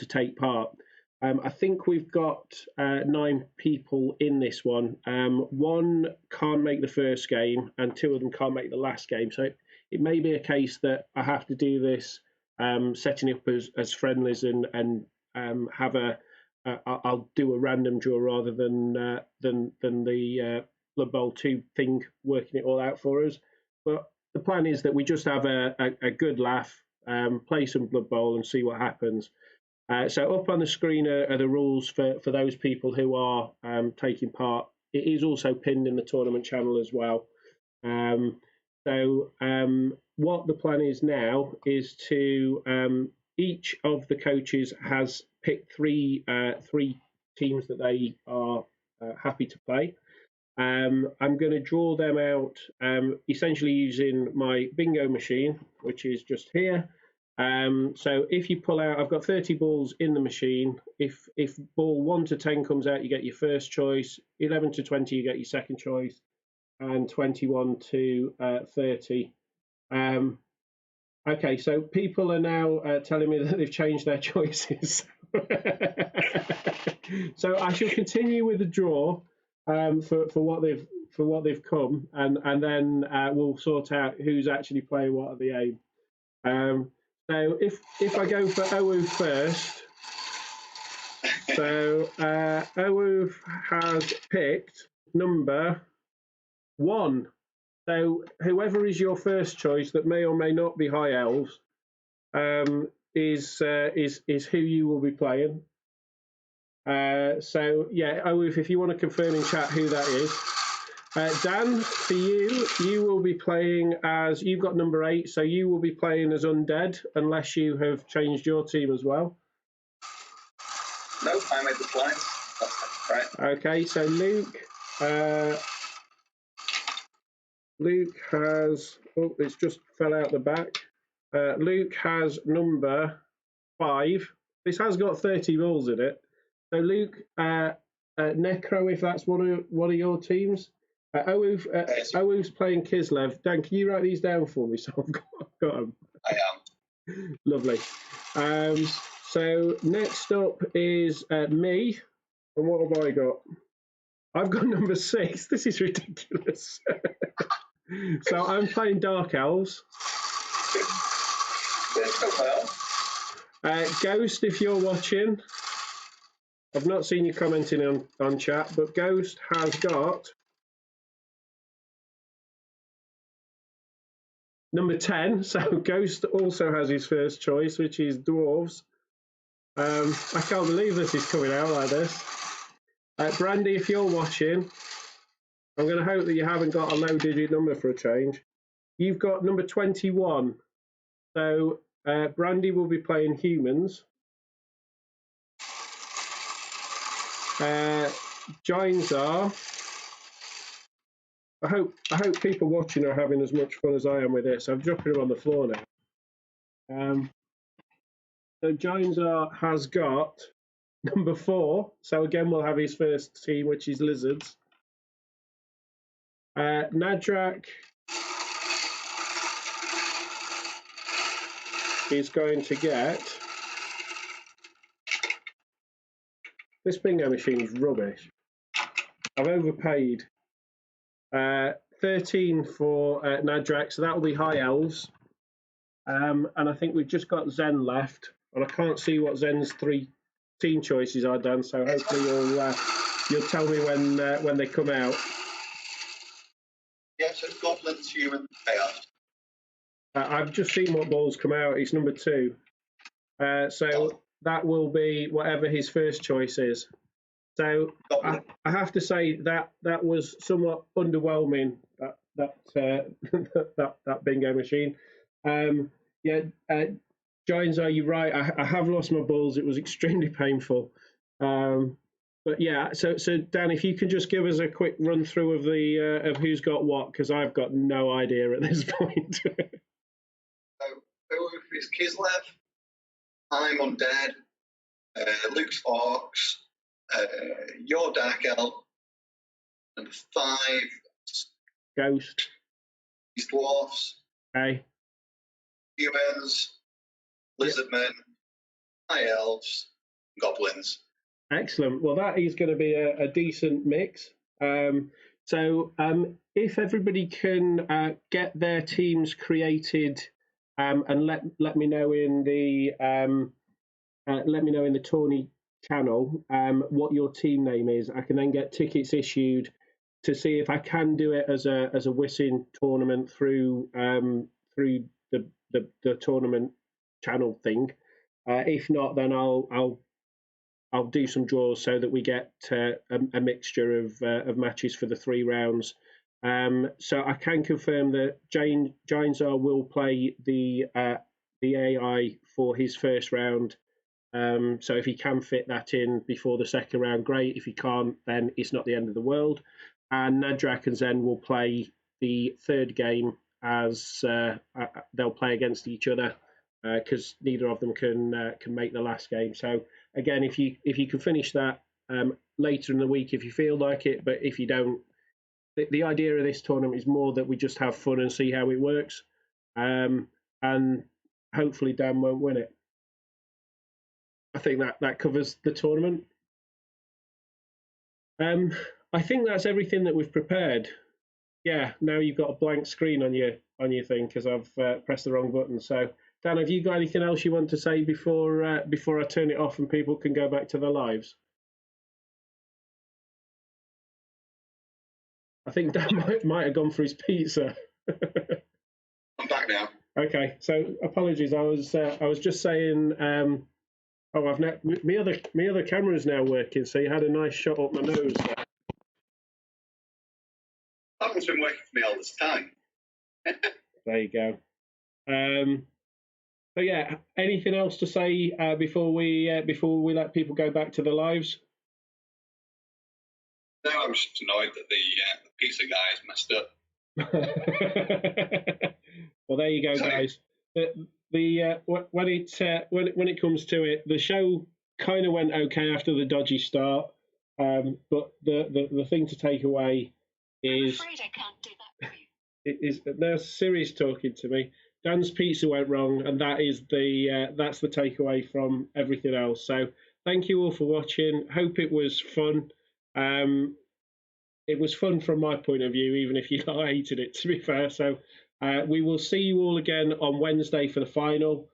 Speaker 1: take part. I think we've got 9 people in this one. One can't make the first game and 2 of them can't make the last game. So it may be a case that I have to do this setting up as friendlies and have I'll do a random draw rather than the Blood Bowl 2 thing working it all out for us. But the plan is that we just have a good laugh, play some Blood Bowl and see what happens. So up on the screen are the rules for those people who are taking part. It is also pinned in the tournament channel as well. So what the plan is now is to each of the coaches has picked three teams that they are happy to play. I'm going to draw them out essentially using my bingo machine, which is just here. So if you pull out, I've got 30 balls in the machine. If ball 1 to 10 comes out, you get your first choice. 11 to 20, you get your second choice, and 21 to 30. Okay, so people are now telling me that they've changed their choices. So I shall continue with the draw for what they've come, and then we'll sort out who's actually playing what at the aim. So if I go for Owu first, so Owu has picked number 1. So whoever is your first choice that may or may not be High Elves is who you will be playing. So yeah, Owu, if you want to confirm in chat who that is. Dan, for you will be playing as, you've got number 8, so you will be playing as Undead, unless you have changed your team as well.
Speaker 2: No, I made the blinds. That's right.
Speaker 1: Okay, so Luke has, oh, it's just fell out the back. Luke has number 5. This has got 30 balls in it. So Luke, Necro, if that's one of your teams. Owu's playing Kislev. Dan, can you write these down for me so I've got them?
Speaker 2: I am.
Speaker 1: Lovely. So next up is me. And what have I got? I've got number 6. This is ridiculous. So I'm playing Dark Elves. Ghost, if you're watching. I've not seen you commenting on chat, but Ghost has got number 10. So Ghost also has his first choice, which is Dwarves. I can't believe this is coming out like this. Brandy, if you're watching, I'm going to hope that you haven't got a low-digit number for a change. You've got number 21. So Brandy will be playing Humans. Giants are. I hope people watching are having as much fun as I am with this. I'm dropping them on the floor now. So Jones has got number 4. So again, we'll have his first team, which is Lizards. Nadrak is going to get... This bingo machine is rubbish. I've overpaid. 13 for Nadrak, so that will be High Elves. And I think we've just got Zen left, and I can't see what Zen's 3 team choices are, Dan. So hopefully you'll tell me when they come out.
Speaker 2: Yeah, so Goblins, Humans, Chaos.
Speaker 1: I've just seen what balls come out. It's number 2. So that will be whatever his first choice is. So I have to say that was somewhat underwhelming. That bingo machine. Giants, are you right? I have lost my balls. It was extremely painful. But yeah, so Dan, if you can just give us a quick run through of the of who's got what, because I've got no idea at this point.
Speaker 2: So who is Kislev? I'm Undead. Luke's Orcs. Your Dark Elf. And 5
Speaker 1: Ghost.
Speaker 2: Dwarfs.
Speaker 1: Okay.
Speaker 2: Humans. Lizardmen. High Elves. Goblins.
Speaker 1: Excellent. Well, that is going to be a decent mix. If everybody can get their teams created, and let me know in the Tawny channel what your team name is, I can then get tickets issued to see if I can do it as a WISN tournament through the tournament channel thing. If not, then I'll do some draws so that we get a mixture of matches for the 3 rounds. So I can confirm that Jainzar will play the AI for his first round. So if he can fit that in before the second round, great. If he can't, then it's not the end of the world. And Nadrak and Zen will play the 3rd game as they'll play against each other because neither of them can make the last game. So again, if you can finish that later in the week if you feel like it, but if you don't, the idea of this tournament is more that we just have fun and see how it works, and hopefully Dan won't win it. I think that covers the tournament. I think that's everything that we've prepared. Yeah, now you've got a blank screen on your thing because I've pressed the wrong button. So Dan, have you got anything else you want to say before I turn it off and people can go back to their lives? I think Dan might have gone for his pizza.
Speaker 2: I'm back now.
Speaker 1: Okay, so apologies. I was just saying. I've my other camera's now working. So you had a nice shot up my nose there.
Speaker 2: That one's been working for me all this time.
Speaker 1: There you go. So yeah, anything else to say before we let people go back to their lives?
Speaker 2: No, I was just annoyed that the pizza guys messed up.
Speaker 1: Well, there you go, guys. When it comes to it, the show kind of went okay after the dodgy start, but the thing to take away is
Speaker 4: I'm afraid I can't do that for you.
Speaker 1: Is there's Siri's talking to me. Dan's pizza went wrong, and that's the takeaway from everything else. So thank you all for watching. Hope it was fun. It was fun from my point of view, even if you hated it, to be fair. So we will see you all again on Wednesday for the final.